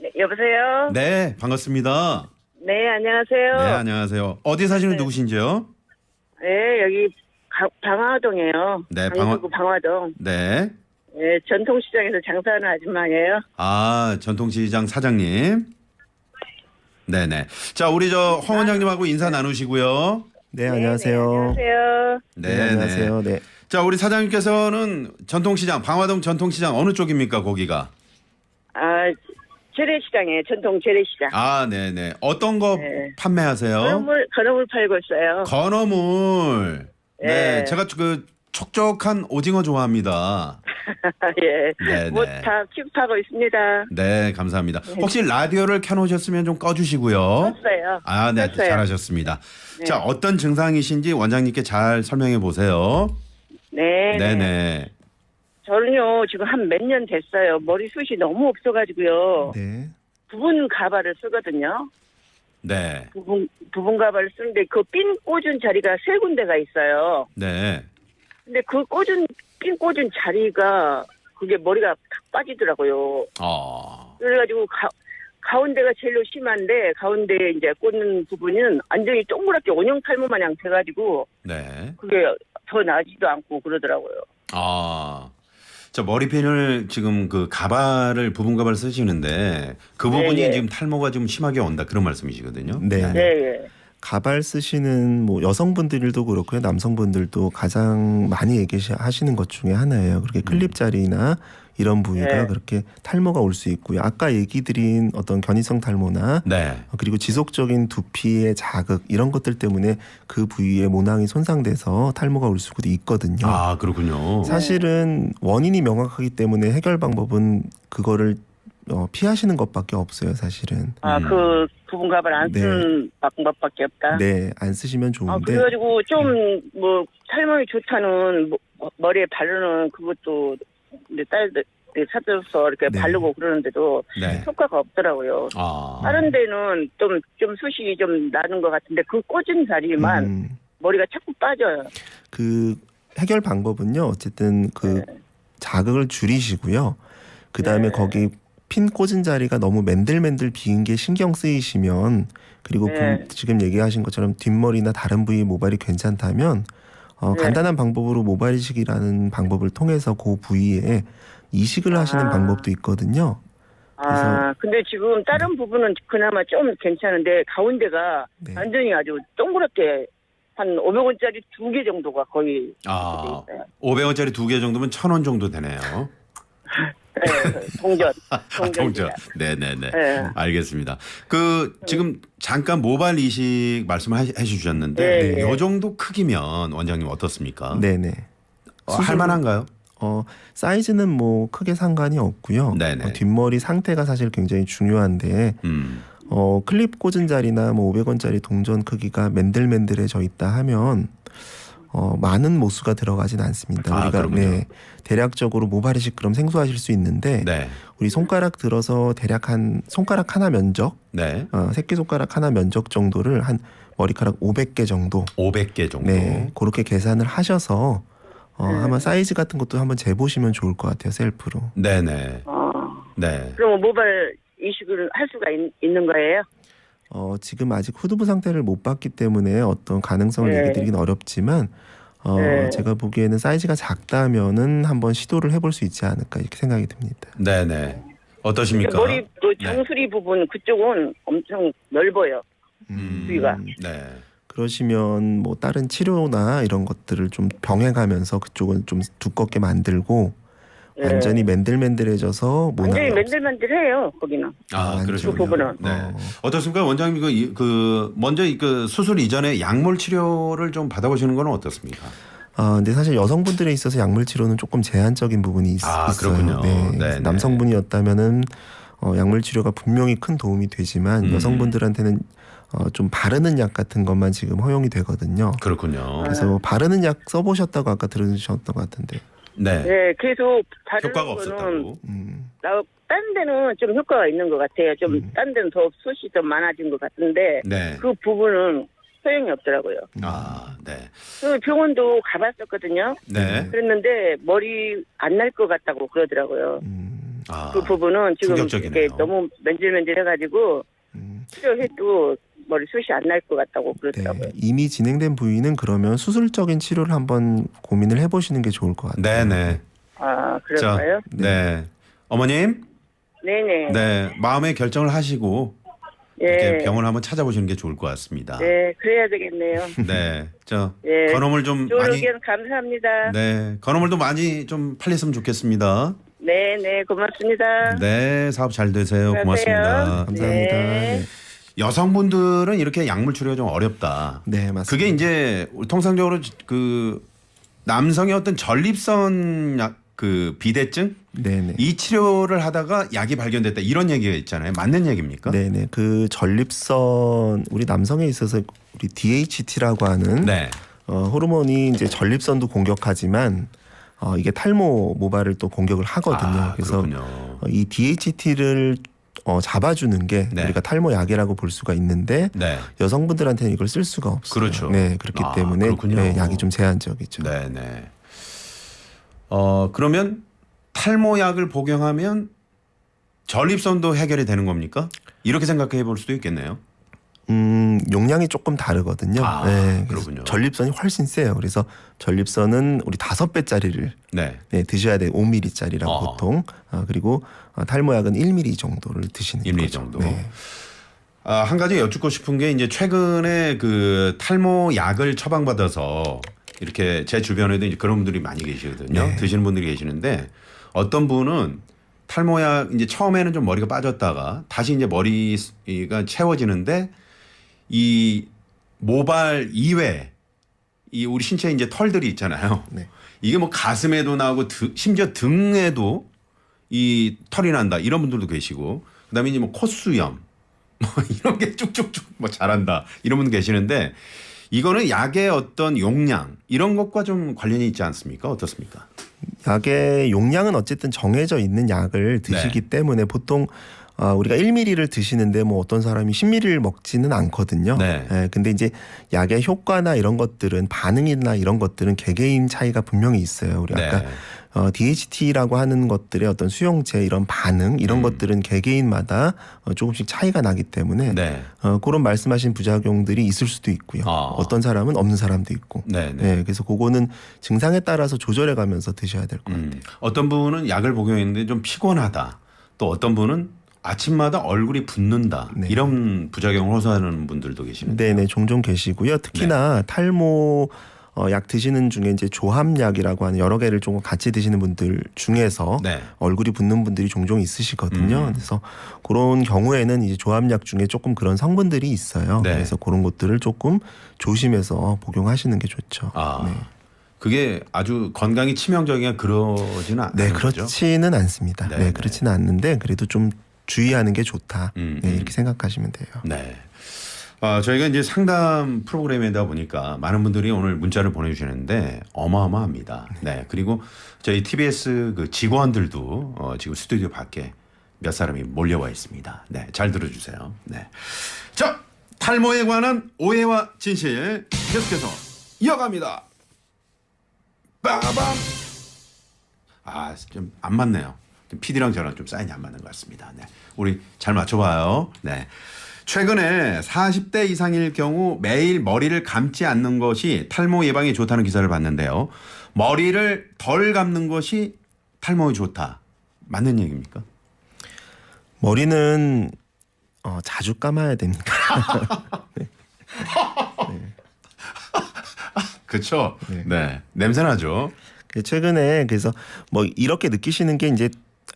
Speaker 4: 네, 여보세요?
Speaker 1: 네, 반갑습니다.
Speaker 4: 네, 안녕하세요.
Speaker 1: 네, 안녕하세요. 어디 사시는 누구신지요?
Speaker 4: 네, 여기 방화동이에요.
Speaker 1: 네,
Speaker 4: 강서구 방화동.
Speaker 1: 네.
Speaker 4: 네, 전통시장에서 장사하는 아줌마예요.
Speaker 1: 아, 전통시장 사장님. 네네. 자, 우리 홍 원장님하고 인사 나누시고요.
Speaker 2: 네, 안녕하세요.
Speaker 4: 안녕하세요.
Speaker 2: 네, 안녕하세요. 네.
Speaker 1: 자, 우리 사장님께서는 전통시장, 방화동 전통시장 어느 쪽입니까, 거기가?
Speaker 4: 아, 재래시장이에요. 전통 재래시장.
Speaker 1: 아, 네네. 어떤 거
Speaker 4: 네.
Speaker 1: 판매하세요?
Speaker 4: 건어물 팔고 있어요.
Speaker 1: 건어물. 네.
Speaker 4: 네.
Speaker 1: 제가 그 촉촉한 오징어 좋아합니다.
Speaker 4: 예.
Speaker 1: 네네.
Speaker 4: 뭐 다 취급하고 있습니다.
Speaker 1: 네, 감사합니다. 혹시 라디오를 켜놓으셨으면 좀 꺼주시고요.
Speaker 4: 껐어요.
Speaker 1: 아, 네,
Speaker 4: 껐어요.
Speaker 1: 잘하셨습니다.
Speaker 4: 네.
Speaker 1: 자, 어떤 증상이신지 원장님께 잘 설명해 보세요.
Speaker 4: 네.
Speaker 1: 네네.
Speaker 4: 저는요, 지금 한 몇 년 됐어요. 머리숱이 너무 없어가지고요.
Speaker 2: 네.
Speaker 4: 부분 가발을 쓰거든요.
Speaker 1: 네.
Speaker 4: 부분 가발을 쓰는데 그 핀 꽂은 자리가 세 군데가 있어요.
Speaker 1: 네.
Speaker 4: 근데 그 핀 꽂은 자리가 그게 머리가 탁 빠지더라고요. 그래가지고 가운데가 제일로 심한데 가운데 이제 꽂는 부분은 완전히 동그랗게 원형 탈모 마냥 돼가지고
Speaker 1: 네.
Speaker 4: 그게 더 나지도 않고 그러더라고요.
Speaker 1: 아. 저 머리핀을 지금 그 가발을 부분 가발 쓰시는데 그 부분이
Speaker 4: 네, 네.
Speaker 1: 지금 탈모가 좀 심하게 온다 그런 말씀이시거든요.
Speaker 2: 네.
Speaker 4: 네, 예.
Speaker 2: 가발 쓰시는 뭐 여성분들도 그렇고요. 남성분들도 가장 많이 얘기하시는 것 중에 하나예요. 그렇게 클립 자리나 이런 부위가
Speaker 4: 네.
Speaker 2: 그렇게 탈모가 올 수 있고요. 아까 얘기 드린 어떤 견이성 탈모나
Speaker 1: 네.
Speaker 2: 그리고 지속적인 두피의 자극 이런 것들 때문에 그 부위의 모낭이 손상돼서 탈모가 올 수도 있거든요.
Speaker 1: 아, 그렇군요.
Speaker 2: 사실은 원인이 명확하기 때문에 해결 방법은 그거를 피하시는 것밖에 없어요, 사실은.
Speaker 4: 그 부분 가발 안
Speaker 2: 네.
Speaker 4: 쓰는 방법밖에 없다.
Speaker 2: 네, 안 쓰시면 좋은데.
Speaker 4: 그래가지고 좀 뭐 탈모에 좋다는 머리에 바르는 그것도 이제 딸들 찾아서 이렇게
Speaker 2: 네.
Speaker 4: 바르고 그러는데도
Speaker 1: 네.
Speaker 4: 효과가 없더라고요.
Speaker 1: 아.
Speaker 4: 다른 데는 좀 숱이 좀 나는 것 같은데 그 꽂은 자리만 머리가 자꾸 빠져요.
Speaker 2: 그 해결 방법은요. 어쨌든 그 자극을 줄이시고요. 그 다음에
Speaker 4: 네.
Speaker 2: 거기 핀 꽂은 자리가 너무 맨들맨들 비인 게 신경 쓰이시면 그리고
Speaker 4: 네.
Speaker 2: 지금 얘기하신 것처럼 뒷머리나 다른 부위 모발이 괜찮다면
Speaker 4: 네.
Speaker 2: 간단한 방법으로 모발 이식이라는 방법을 통해서 그 부위에 이식을 하시는 방법도 있거든요.
Speaker 4: 근데 지금 다른 부분은 그나마 좀 괜찮은데 가운데가
Speaker 2: 네.
Speaker 4: 완전히 아주 동그랗게 한 500원짜리 2개 정도가 거의
Speaker 1: 아.
Speaker 4: 돼 있어요.
Speaker 1: 500원짜리 2개 정도면 1,000원 정도 되네요.
Speaker 4: 네, 동전.
Speaker 1: 동전. 네네네.
Speaker 4: 네.
Speaker 1: 알겠습니다. 지금 잠깐 모발 이식 말씀해 주셨는데
Speaker 4: 네.
Speaker 1: 이 정도 크기면 원장님 어떻습니까?
Speaker 2: 네네.
Speaker 1: 할 만한가요?
Speaker 2: 사이즈는 뭐 크게 상관이 없고요.
Speaker 1: 네네.
Speaker 2: 뒷머리 상태가 사실 굉장히 중요한데 클립 꽂은 자리나 뭐 500원짜리 동전 크기가 맨들맨들해져 있다 하면 많은 모수가 들어가진 않습니다. 우리가
Speaker 1: 그렇군요.
Speaker 2: 대략적으로 모발 이식 그럼 생소하실 수 있는데
Speaker 1: 네.
Speaker 2: 우리 손가락 들어서 대략 한 손가락 하나 면적,
Speaker 1: 네.
Speaker 2: 새끼 손가락 하나 면적 정도를 한 머리카락 500개 정도,
Speaker 1: 500개 정도.
Speaker 2: 네, 그렇게 계산을 하셔서 한번 사이즈 같은 것도 한번 재보시면 좋을 것 같아요, 셀프로.
Speaker 1: 네네. 네.
Speaker 4: 그럼 모발 이식을 할 수가 있는 거예요?
Speaker 2: 지금 아직 후두부 상태를 못 봤기 때문에 어떤 가능성을
Speaker 4: 네.
Speaker 2: 얘기 드리긴 어렵지만
Speaker 4: 네.
Speaker 2: 제가 보기에는 사이즈가 작다면은 한번 시도를 해볼 수 있지 않을까 이렇게 생각이 듭니다.
Speaker 1: 네네. 어떠십니까?
Speaker 4: 머리 정수리 부분 그쪽은 엄청 넓어요. 부위가.
Speaker 1: 네.
Speaker 2: 그러시면 뭐 다른 치료나 이런 것들을 좀 병행하면서 그쪽은 좀 두껍게 만들고 완전히 맨들맨들해져서
Speaker 4: 완전히
Speaker 2: 모낭이
Speaker 4: 맨들맨들해요 거기는.
Speaker 1: 그러시군요.
Speaker 4: 그 부분은.
Speaker 1: 네. 어떻습니까? 원장님 먼저 수술 이전에 약물 치료를 좀 받아보시는 건 어떻습니까?
Speaker 2: 근데 사실 여성분들에 있어서 약물 치료는 조금 제한적인 부분이 있어요.
Speaker 1: 그렇군요.
Speaker 2: 네.
Speaker 1: 네네.
Speaker 2: 남성분이었다면은 약물 치료가 분명히 큰 도움이 되지만 여성분들한테는 좀 바르는 약 같은 것만 지금 허용이 되거든요.
Speaker 1: 그렇군요.
Speaker 2: 그래서 바르는 약 써보셨다고 아까 들으셨던 것 같은데.
Speaker 1: 네.
Speaker 4: 네, 계속 다른
Speaker 1: 효과가
Speaker 4: 거는
Speaker 1: 없었다고.
Speaker 4: 딴 데는 좀 효과가 있는 것 같아요. 좀 딴 데는 더 숱이 더 많아진 것 같은데
Speaker 1: 네.
Speaker 4: 그 부분은 소용이 없더라고요.
Speaker 1: 네.
Speaker 4: 그 병원도 가봤었거든요.
Speaker 1: 네.
Speaker 4: 그랬는데 머리 안 날 것 같다고 그러더라고요. 그 부분은 지금
Speaker 1: 충격적이네요.
Speaker 4: 이게 너무 맨질맨질해가지고 치료해도 머리숱이 안 날 것 같다고 그러더라고요.
Speaker 2: 네, 이미 진행된 부위는 그러면 수술적인 치료를 한번 고민을 해보시는 게 좋을 것 같아요.
Speaker 1: 네네.
Speaker 4: 아, 그럴까요?
Speaker 1: 네. 어머님.
Speaker 4: 네네.
Speaker 1: 네. 마음의 결정을 하시고 이렇게 병원 한번 찾아보시는 게 좋을 것 같습니다.
Speaker 4: 네, 그래야 되겠네요.
Speaker 1: 네.
Speaker 4: 네.
Speaker 1: 건어물 좀
Speaker 4: 좋은
Speaker 1: 많이.
Speaker 4: 의견 감사합니다.
Speaker 1: 네. 건어물도 많이 좀 팔렸으면 좋겠습니다.
Speaker 4: 네, 고맙습니다.
Speaker 1: 네. 사업 잘 되세요.
Speaker 4: 수고하세요.
Speaker 1: 고맙습니다.
Speaker 2: 감사합니다.
Speaker 4: 네.
Speaker 2: 네.
Speaker 1: 여성분들은 이렇게 약물 치료가 좀 어렵다.
Speaker 2: 네, 맞습니다.
Speaker 1: 그게 이제 통상적으로 그 남성의 어떤 전립선 그 비대증
Speaker 2: 네네.
Speaker 1: 이 치료를 하다가 약이 발견됐다 이런 얘기가 있잖아요. 맞는 얘기입니까?
Speaker 2: 네네. 그 전립선 우리 남성에 있어서 우리 DHT라고 하는
Speaker 1: 네.
Speaker 2: 호르몬이 이제 전립선도 공격하지만 이게 탈모 모발을 또 공격을 하거든요. 그래서
Speaker 1: 그렇군요.
Speaker 2: 이 DHT를 잡아주는 게
Speaker 1: 네.
Speaker 2: 우리가 탈모 약이라고 볼 수가 있는데
Speaker 1: 네.
Speaker 2: 여성분들한테는 이걸 쓸 수가 없어요.
Speaker 1: 그렇죠.
Speaker 2: 네, 그렇기 때문에
Speaker 1: 그렇군요.
Speaker 2: 네, 약이 좀 제한적이죠.
Speaker 1: 네, 네. 그러면 탈모약을 복용하면 전립선도 해결이 되는 겁니까? 이렇게 생각해 볼 수도 있겠네요.
Speaker 2: 용량이 조금 다르거든요.
Speaker 1: 그렇군요.
Speaker 2: 그래서 전립선이 훨씬 세요. 그래서 전립선은 우리 5배짜리를
Speaker 1: 네.
Speaker 2: 드셔야 돼요. 5mm짜리라고 보통. 그리고 탈모약은 1mm 정도를 드시는
Speaker 1: 1mm
Speaker 2: 거죠.
Speaker 1: 정도.
Speaker 2: 네.
Speaker 1: 한 가지 여쭙고 싶은 게 이제 최근에 그 탈모약을 처방받아서 이렇게 제 주변에도 이제 그런 분들이 많이 계시거든요.
Speaker 2: 네.
Speaker 1: 드시는 분들이 계시는데 어떤 분은 탈모약 이제 처음에는 좀 머리가 빠졌다가 다시 이제 머리가 채워지는데 이 모발 이외 이 우리 신체에 이제 털들이 있잖아요.
Speaker 2: 네.
Speaker 1: 이게 뭐 가슴에도 나오고 심지어 등에도 이 털이 난다 이런 분들도 계시고 그다음에 이제 뭐 콧수염 뭐 이런 게 쭉쭉쭉 뭐 자란다 이런 분 계시는데 이거는 약의 어떤 용량 이런 것과 좀 관련이 있지 않습니까? 어떻습니까?
Speaker 2: 약의 용량은 어쨌든 정해져 있는 약을 드시기 때문에 보통 우리가 1mm를 드시는데 뭐 어떤 사람이 10mm를 먹지는 않거든요.
Speaker 1: 네.
Speaker 2: 근데 이제 약의 효과나 이런 것들은 반응이나 이런 것들은 개개인 차이가 분명히 있어요. 우리 아까 DHT라고 하는 것들의 어떤 수용체 이런 반응 이런 것들은 개개인마다 조금씩 차이가 나기 때문에
Speaker 1: 네.
Speaker 2: 그런 말씀하신 부작용들이 있을 수도 있고요. 어떤 사람은 없는 사람도 있고.
Speaker 1: 네.
Speaker 2: 네, 그래서 그거는 증상에 따라서 조절해 가면서 드셔야 될 것 같아요.
Speaker 1: 어떤 분은 약을 복용했는데 좀 피곤하다. 또 어떤 분은 아침마다 얼굴이 붓는다.
Speaker 2: 네.
Speaker 1: 이런 부작용을 호소하는 분들도 계시는데.
Speaker 2: 네네 종종 계시고요. 특히나 탈모 약 드시는 중에 이제 조합약이라고 하는 여러 개를 좀 같이 드시는 분들 중에서
Speaker 1: 네.
Speaker 2: 얼굴이 붓는 분들이 종종 있으시거든요. 그래서 그런 경우에는 이제 조합약 중에 조금 그런 성분들이 있어요.
Speaker 1: 네.
Speaker 2: 그래서 그런 것들을 조금 조심해서 복용하시는 게 좋죠. 네.
Speaker 1: 그게 아주 건강이 치명적이냐 그러지는 않아요.
Speaker 2: 네, 그렇지는 않습니다.
Speaker 1: 네,
Speaker 2: 네, 그렇지는 않는데 그래도 좀 주의하는 게 좋다. 네, 이렇게 생각하시면 돼요.
Speaker 1: 네. 저희가 이제 상담 프로그램이다 보니까 많은 분들이 오늘 문자를 보내주시는데 어마어마합니다. 네. 그리고 저희 TBS 그 직원들도 지금 스튜디오 밖에 몇 사람이 몰려와 있습니다. 네. 잘 들어주세요. 네. 자, 탈모에 관한 오해와 진실 계속해서 이어갑니다. 빠밤. 좀 안 맞네요. PD랑 저랑 좀 사인이 안 맞는 것 같습니다. 네. 우리 잘 맞춰봐요. 네. 최근에 40대 이상일 경우 매일 머리를 감지 않는 것이 탈모 예방에 좋다는 기사를 봤는데요. 머리를 덜 감는 것이 탈모에 좋다. 맞는 얘기입니까?
Speaker 2: 머리는 자주 감아야 됩니다. 네.
Speaker 1: 그렇죠. 네. 냄새 나죠.
Speaker 2: 최근에 그래서 뭐 이렇게 느끼시는 게 이제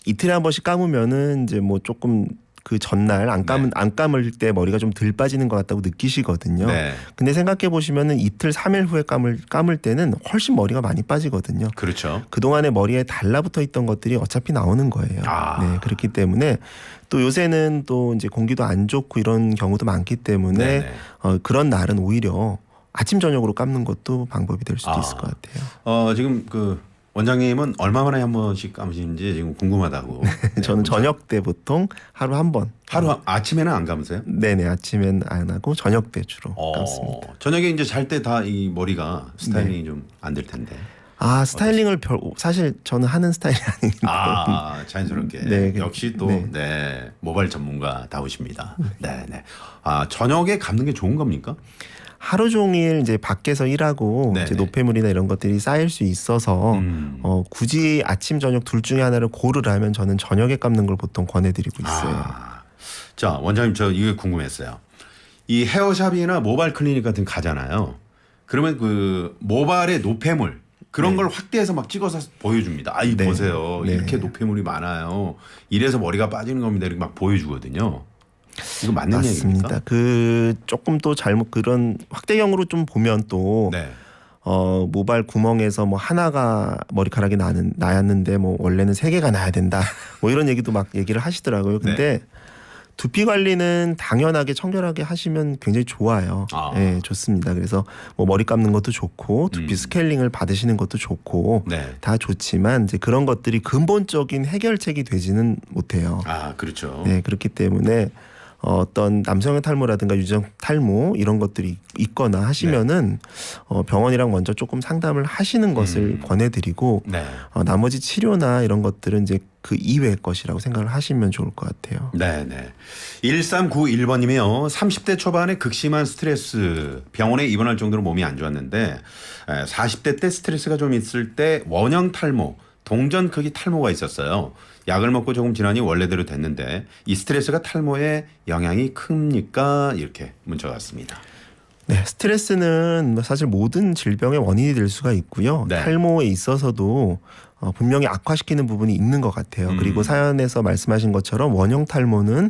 Speaker 2: 이틀에 한 번씩 감으면은 이제 뭐 조금 그 전날 안 감을 때 머리가 좀 덜 빠지는 것 같다고 느끼시거든요.
Speaker 1: 네.
Speaker 2: 근데 생각해 보시면은 이틀 3일 후에 감을 때는 훨씬 머리가 많이 빠지거든요.
Speaker 1: 그렇죠.
Speaker 2: 그동안에 머리에 달라붙어 있던 것들이 어차피 나오는 거예요. 네, 그렇기 때문에 또 요새는 또 이제 공기도 안 좋고 이런 경우도 많기 때문에 그런 날은 오히려 아침 저녁으로 감는 것도 방법이 될 수도 있을 것 같아요.
Speaker 1: 지금 그 원장님은 얼마 만에 한 번씩 감으시는지 지금 궁금하다고. 네,
Speaker 2: 저는 저녁 때 보통 하루 한 번.
Speaker 1: 하루 아침에는 안 감으세요?
Speaker 2: 네네, 아침엔 안 하고 저녁 때 주로 감습니다.
Speaker 1: 저녁에 이제 잘 때 다 이 머리가 스타일링이 좀 안 될 텐데.
Speaker 2: 스타일링을 사실 저는 하는 스타일이 아닙니다.
Speaker 1: 자연스럽게.
Speaker 2: 네,
Speaker 1: 역시 또 모발 전문가다우십니다. 네. 저녁에 감는 게 좋은 겁니까?
Speaker 2: 하루 종일 이제 밖에서 일하고 이제 노폐물이나 이런 것들이 쌓일 수 있어서 굳이 아침 저녁 둘 중에 하나를 고르라면 저는 저녁에 감는 걸 보통 권해드리고 있어요.
Speaker 1: 자, 원장님 저 이게 궁금했어요. 이 헤어샵이나 모발 클리닉 같은 거 가잖아요. 그러면 그 모발의 노폐물 그런 걸 확대해서 막 찍어서 보여줍니다. 보세요. 이렇게 노폐물이 많아요. 이래서 머리가 빠지는 겁니다. 이렇게 막 보여주거든요. 이거 맞는
Speaker 2: 맞습니다.
Speaker 1: 얘기입니까?
Speaker 2: 그 조금 또 잘못 그런 확대형으로 좀 보면 또 모발 구멍에서 뭐 하나가 머리카락이 나였는데 뭐 원래는 3개가 나야 된다. 뭐 이런 얘기도 막 얘기를 하시더라고요. 근데 두피 관리는 당연하게 청결하게 하시면 굉장히 좋아요. 네, 좋습니다. 그래서 뭐 머리 감는 것도 좋고 두피 스케일링을 받으시는 것도 좋고 다 좋지만 이제 그런 것들이 근본적인 해결책이 되지는 못해요.
Speaker 1: 그렇죠.
Speaker 2: 네, 그렇기 때문에 어떤 남성의 탈모라든가 유전 탈모 이런 것들이 있거나 하시면은 병원이랑 먼저 조금 상담을 하시는 것을 권해드리고 나머지 치료나 이런 것들은 이제 그 이외의 것이라고 생각을 하시면 좋을 것 같아요.
Speaker 1: 네네. 1391번님이요. 30대 초반에 극심한 스트레스 병원에 입원할 정도로 몸이 안 좋았는데 40대 때 스트레스가 좀 있을 때 원형 탈모, 동전 크기 탈모가 있었어요. 약을 먹고 조금 지나니 원래대로 됐는데 이 스트레스가 탈모에 영향이 큽니까? 이렇게 문자가 왔습니다.
Speaker 2: 네, 스트레스는 사실 모든 질병의 원인이 될 수가 있고요. 탈모에 있어서도 분명히 악화시키는 부분이 있는 것 같아요. 그리고 사연에서 말씀하신 것처럼 원형 탈모는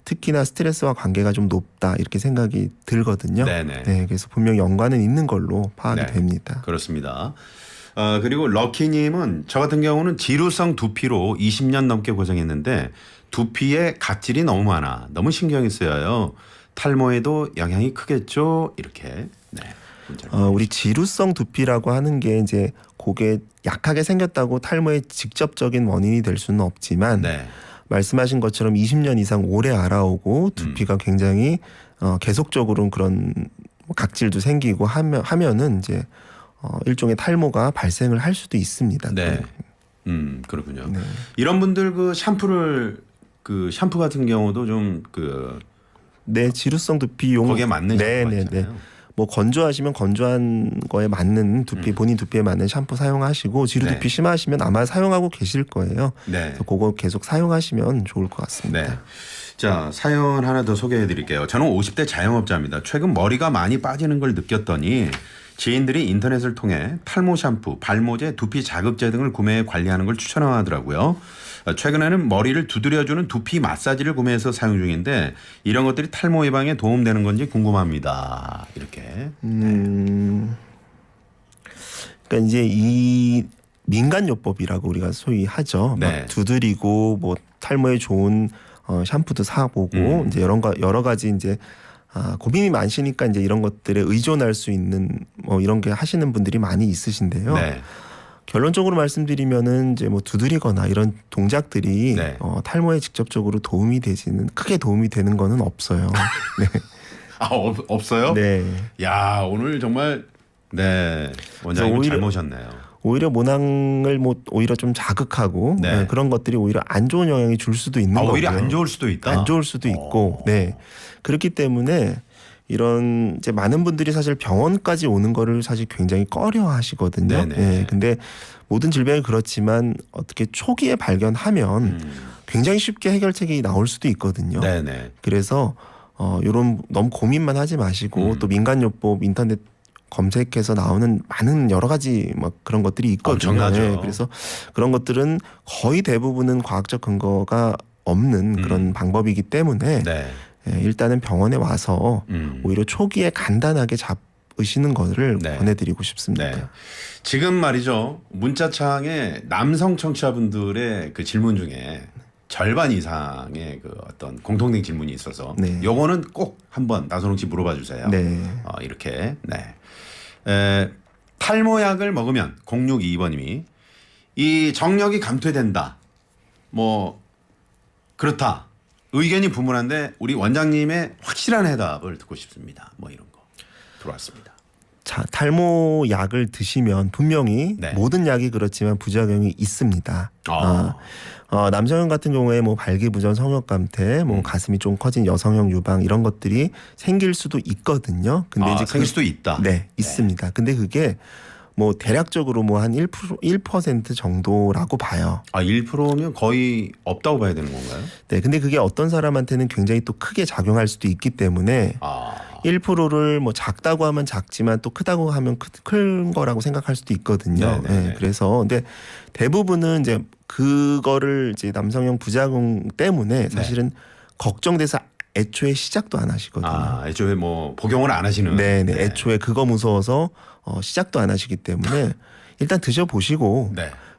Speaker 2: 특히나 스트레스와 관계가 좀 높다 이렇게 생각이 들거든요. 네, 그래서 분명히 연관은 있는 걸로 파악이 됩니다.
Speaker 1: 그렇습니다. 그리고 럭키님은 저 같은 경우는 지루성 두피로 20년 넘게 고생했는데 두피에 각질이 너무 많아 너무 신경이 쓰여요. 탈모에도 영향이 크겠죠? 이렇게.
Speaker 2: 우리 지루성 두피라고 하는 게 이제 그게 약하게 생겼다고 탈모의 직접적인 원인이 될 수는 없지만 말씀하신 것처럼 20년 이상 오래 알아오고 두피가 굉장히 계속적으로 그런 각질도 생기고 하면은 이제 일종의 탈모가 발생을 할 수도 있습니다.
Speaker 1: 그렇군요. 이런 분들 그 샴푸 같은 경우도 좀
Speaker 2: 지루성 두피용
Speaker 1: 거기에 맞는 샴푸가 있잖아요.
Speaker 2: 뭐 건조하시면 건조한 거에 맞는 두피 본인 두피에 맞는 샴푸 사용하시고 지루 두피 심하시면 아마 사용하고 계실 거예요. 그래서 그거 계속 사용하시면 좋을 것 같습니다.
Speaker 1: 자, 사연 하나 더 소개해 드릴게요. 저는 50대 자영업자입니다. 최근 머리가 많이 빠지는 걸 느꼈더니 지인들이 인터넷을 통해 탈모 샴푸, 발모제, 두피 자극제 등을 구매해 관리하는 걸 추천하더라고요. 최근에는 머리를 두드려주는 두피 마사지를 구매해서 사용 중인데 이런 것들이 탈모 예방에 도움되는 건지 궁금합니다. 이렇게.
Speaker 2: 그러니까 이제 이 민간요법이라고 우리가 소위 하죠. 막 두드리고 뭐 탈모에 좋은 샴푸도 사보고 이제 여러 가지 이제 고민이 많으시니까 이제 이런 것들에 의존할 수 있는 뭐 이런 게 하시는 분들이 많이 있으신데요. 결론적으로 말씀드리면은 이제 뭐 두드리거나 이런 동작들이 탈모에 직접적으로 크게 도움이 되는 거는 없어요.
Speaker 1: 없어요? 야, 오늘 정말 원장님 잘 모셨네요.
Speaker 2: 오히려 모낭을 오히려 좀 자극하고 그런 것들이 오히려 안 좋은 영향이 줄 수도 있는 거고요.
Speaker 1: 오히려 안 좋을 수도 있다.
Speaker 2: 안 좋을 수도 있고, 그렇기 때문에 이런 이제 많은 분들이 사실 병원까지 오는 거를 사실 굉장히 꺼려하시거든요. 근데 모든 질병이 그렇지만 어떻게 초기에 발견하면 굉장히 쉽게 해결책이 나올 수도 있거든요. 그래서 이런 너무 고민만 하지 마시고 또 민간요법 인터넷 검색해서 나오는 많은 여러 가지 막 그런 것들이 있거든요. 그래서 그런 것들은 거의 대부분은 과학적 근거가 없는 그런 방법이기 때문에 일단은 병원에 와서 오히려 초기에 간단하게 잡으시는 거를 권해드리고 싶습니다.
Speaker 1: 지금 말이죠. 문자창에 남성 청취자분들의 그 질문 중에 절반 이상의 그 어떤 공통된 질문이 있어서 요거는 꼭 한번 나선홍 씨 물어봐 주세요. 이렇게 탈모약을 먹으면 0622번님이 이 정력이 감퇴된다. 뭐 그렇다. 의견이 분분한데 우리 원장님의 확실한 해답을 듣고 싶습니다. 뭐 이런 거 들어왔습니다.
Speaker 2: 자, 탈모 약을 드시면 분명히
Speaker 1: 네.
Speaker 2: 모든 약이 그렇지만 부작용이 있습니다. 남성형 같은 경우에 뭐 발기부전, 성욕감퇴, 뭐 가슴이 좀 커진 여성형 유방 이런 것들이 생길 수도 있거든요. 근데 이제
Speaker 1: 생길 수도 있다.
Speaker 2: 네, 있습니다. 근데 그게 뭐 대략적으로 뭐 한 1% 정도라고 봐요.
Speaker 1: 1%면 거의 없다고 봐야 되는 건가요?
Speaker 2: 네, 근데 그게 어떤 사람한테는 굉장히 또 크게 작용할 수도 있기 때문에 1%를 뭐 작다고 하면 작지만 또 크다고 하면 큰 거라고 생각할 수도 있거든요. 네, 그래서 근데 대부분은 이제 그거를 이제 남성형 부작용 때문에 사실은 걱정돼서 애초에 시작도 안 하시거든요.
Speaker 1: 애초에 뭐 복용을 안 하시는.
Speaker 2: 네네. 애초에 그거 무서워서 시작도 안 하시기 때문에 일단 드셔보시고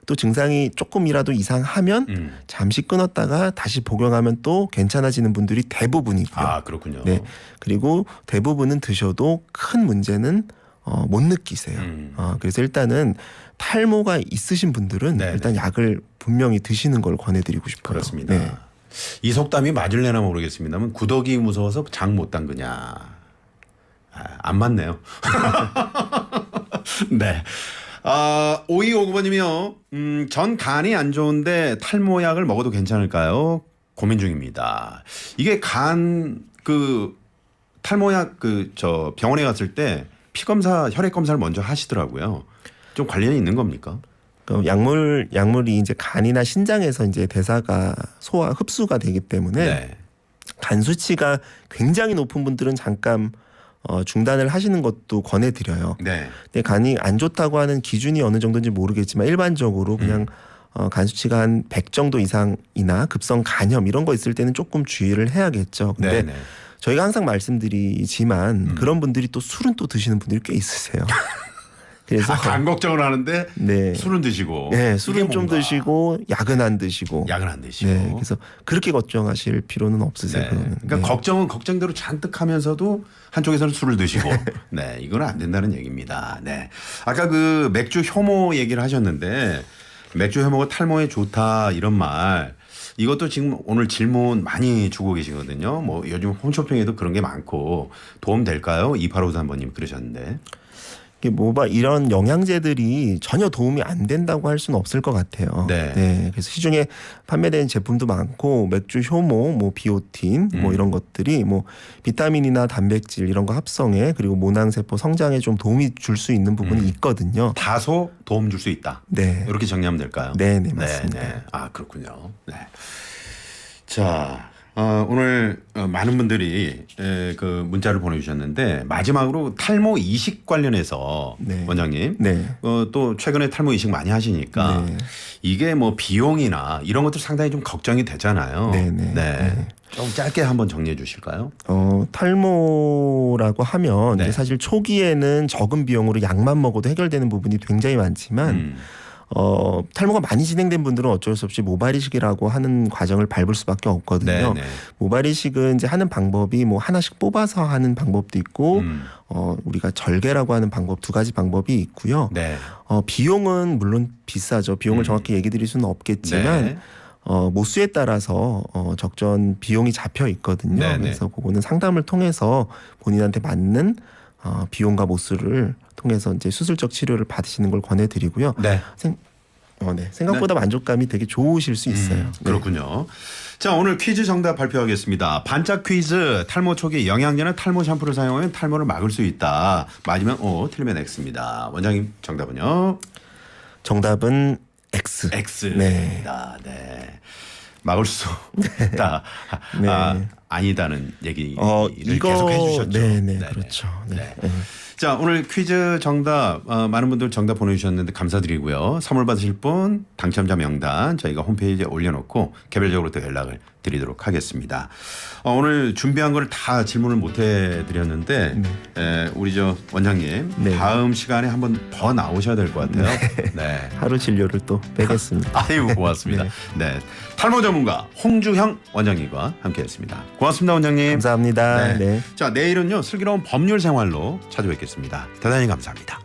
Speaker 2: 또 증상이 조금이라도 이상하면 잠시 끊었다가 다시 복용하면 또 괜찮아지는 분들이 대부분이고요.
Speaker 1: 그렇군요.
Speaker 2: 네. 그리고 대부분은 드셔도 큰 문제는 못 느끼세요. 그래서 일단은 탈모가 있으신 분들은 일단 약을 분명히 드시는 걸 권해드리고 싶어요.
Speaker 1: 그렇습니다. 네. 이 속담이 맞을래나 모르겠습니다만 구더기 무서워서 장 못 담그냐. 안 맞네요. 네. 5259번님이요. 전 간이 안 좋은데 탈모약을 먹어도 괜찮을까요? 고민 중입니다. 이게 탈모약 병원에 갔을 때 피 검사, 혈액 검사를 먼저 하시더라고요. 좀 관련이 있는 겁니까?
Speaker 2: 약물이 이제 간이나 신장에서 이제 대사가 흡수가 되기 때문에 간 수치가 굉장히 높은 분들은 잠깐 중단을 하시는 것도 권해드려요. 근데 간이 안 좋다고 하는 기준이 어느 정도인지 모르겠지만 일반적으로 그냥 간 수치가 한 100 정도 이상이나 급성 간염 이런 거 있을 때는 조금 주의를 해야겠죠. 근데 저희가 항상 말씀드리지만 그런 분들이 또 술은 또 드시는 분들이 꽤 있으세요. 그래서
Speaker 1: 간 걱정을 하는데 술은 드시고.
Speaker 2: 네, 술은 좀 드시고 약은 안 드시고. 네, 그래서 그렇게 걱정하실 필요는 없으세요.
Speaker 1: 그러니까 걱정은 걱정대로 잔뜩 하면서도 한쪽에서는 술을 드시고. 네, 이거는 안 된다는 얘기입니다. 네, 아까 그 맥주 효모 얘기를 하셨는데 맥주 효모가 탈모에 좋다 이런 말. 이것도 지금 오늘 질문 많이 주고 계시거든요. 뭐 요즘 홈쇼핑에도 그런 게 많고 도움 될까요? 2853번님 그러셨는데.
Speaker 2: 이런 영양제들이 전혀 도움이 안 된다고 할 수는 없을 것 같아요. 그래서 시중에 판매되는 제품도 많고 맥주 효모, 뭐 비오틴, 뭐 이런 것들이 뭐 비타민이나 단백질 이런 거 합성에 그리고 모낭세포 성장에 좀 도움이 줄 수 있는 부분이 있거든요.
Speaker 1: 다소 도움 줄 수 있다. 이렇게 정리하면 될까요?
Speaker 2: 네, 맞습니다.
Speaker 1: 그렇군요. 네. 자. 오늘 많은 분들이 그 문자를 보내주셨는데 마지막으로 탈모 이식 관련해서 원장님 또 최근에 탈모 이식 많이 하시니까 이게 뭐 비용이나 이런 것들 상당히 좀 걱정이 되잖아요. 좀 짧게 한번 정리해 주실까요?
Speaker 2: 탈모라고 하면 이제 사실 초기에는 적은 비용으로 약만 먹어도 해결되는 부분이 굉장히 많지만 탈모가 많이 진행된 분들은 어쩔 수 없이 모발 이식이라고 하는 과정을 밟을 수밖에 없거든요. 모발 이식은 이제 하는 방법이 뭐 하나씩 뽑아서 하는 방법도 있고 우리가 절개라고 하는 방법 2가지 방법이 있고요. 비용은 물론 비싸죠. 비용을 정확히 얘기 드릴 수는 없겠지만 모수에 따라서 적정 비용이 잡혀 있거든요. 그래서 그거는 상담을 통해서 본인한테 맞는 비용과 모수를 통해서 이제 수술적 치료를 받으시는 걸 권해드리고요. 생각보다 만족감이 되게 좋으실 수 있어요.
Speaker 1: 그렇군요. 자, 오늘 퀴즈 정답 발표하겠습니다. 반짝 퀴즈. 탈모 초기 영양제나 탈모 샴푸를 사용하면 탈모를 막을 수 있다. 맞으면 O, 틀리면 X입니다. 원장님 정답은요?
Speaker 2: 정답은 X.
Speaker 1: X입니다. 막을 수 있다. 아니다는 얘기를 계속 해주셨죠.
Speaker 2: 그렇죠.
Speaker 1: 자, 오늘 퀴즈 정답 많은 분들 정답 보내주셨는데 감사드리고요. 선물 받으실 분 당첨자 명단 저희가 홈페이지에 올려놓고 개별적으로 또 연락을 드리도록 하겠습니다. 오늘 준비한 걸 다 질문을 못 해드렸는데 우리 저 원장님 다음 시간에 한번 더 나오셔야 될 것 같아요.
Speaker 2: 하루 진료를 또 빼겠습니다.
Speaker 1: 아유 고맙습니다. 탈모 전문가 홍주형 원장님과 함께했습니다. 고맙습니다, 원장님.
Speaker 2: 감사합니다.
Speaker 1: 자, 내일은요 슬기로운 법률 생활로 찾아뵙겠습니다. 대단히 감사합니다.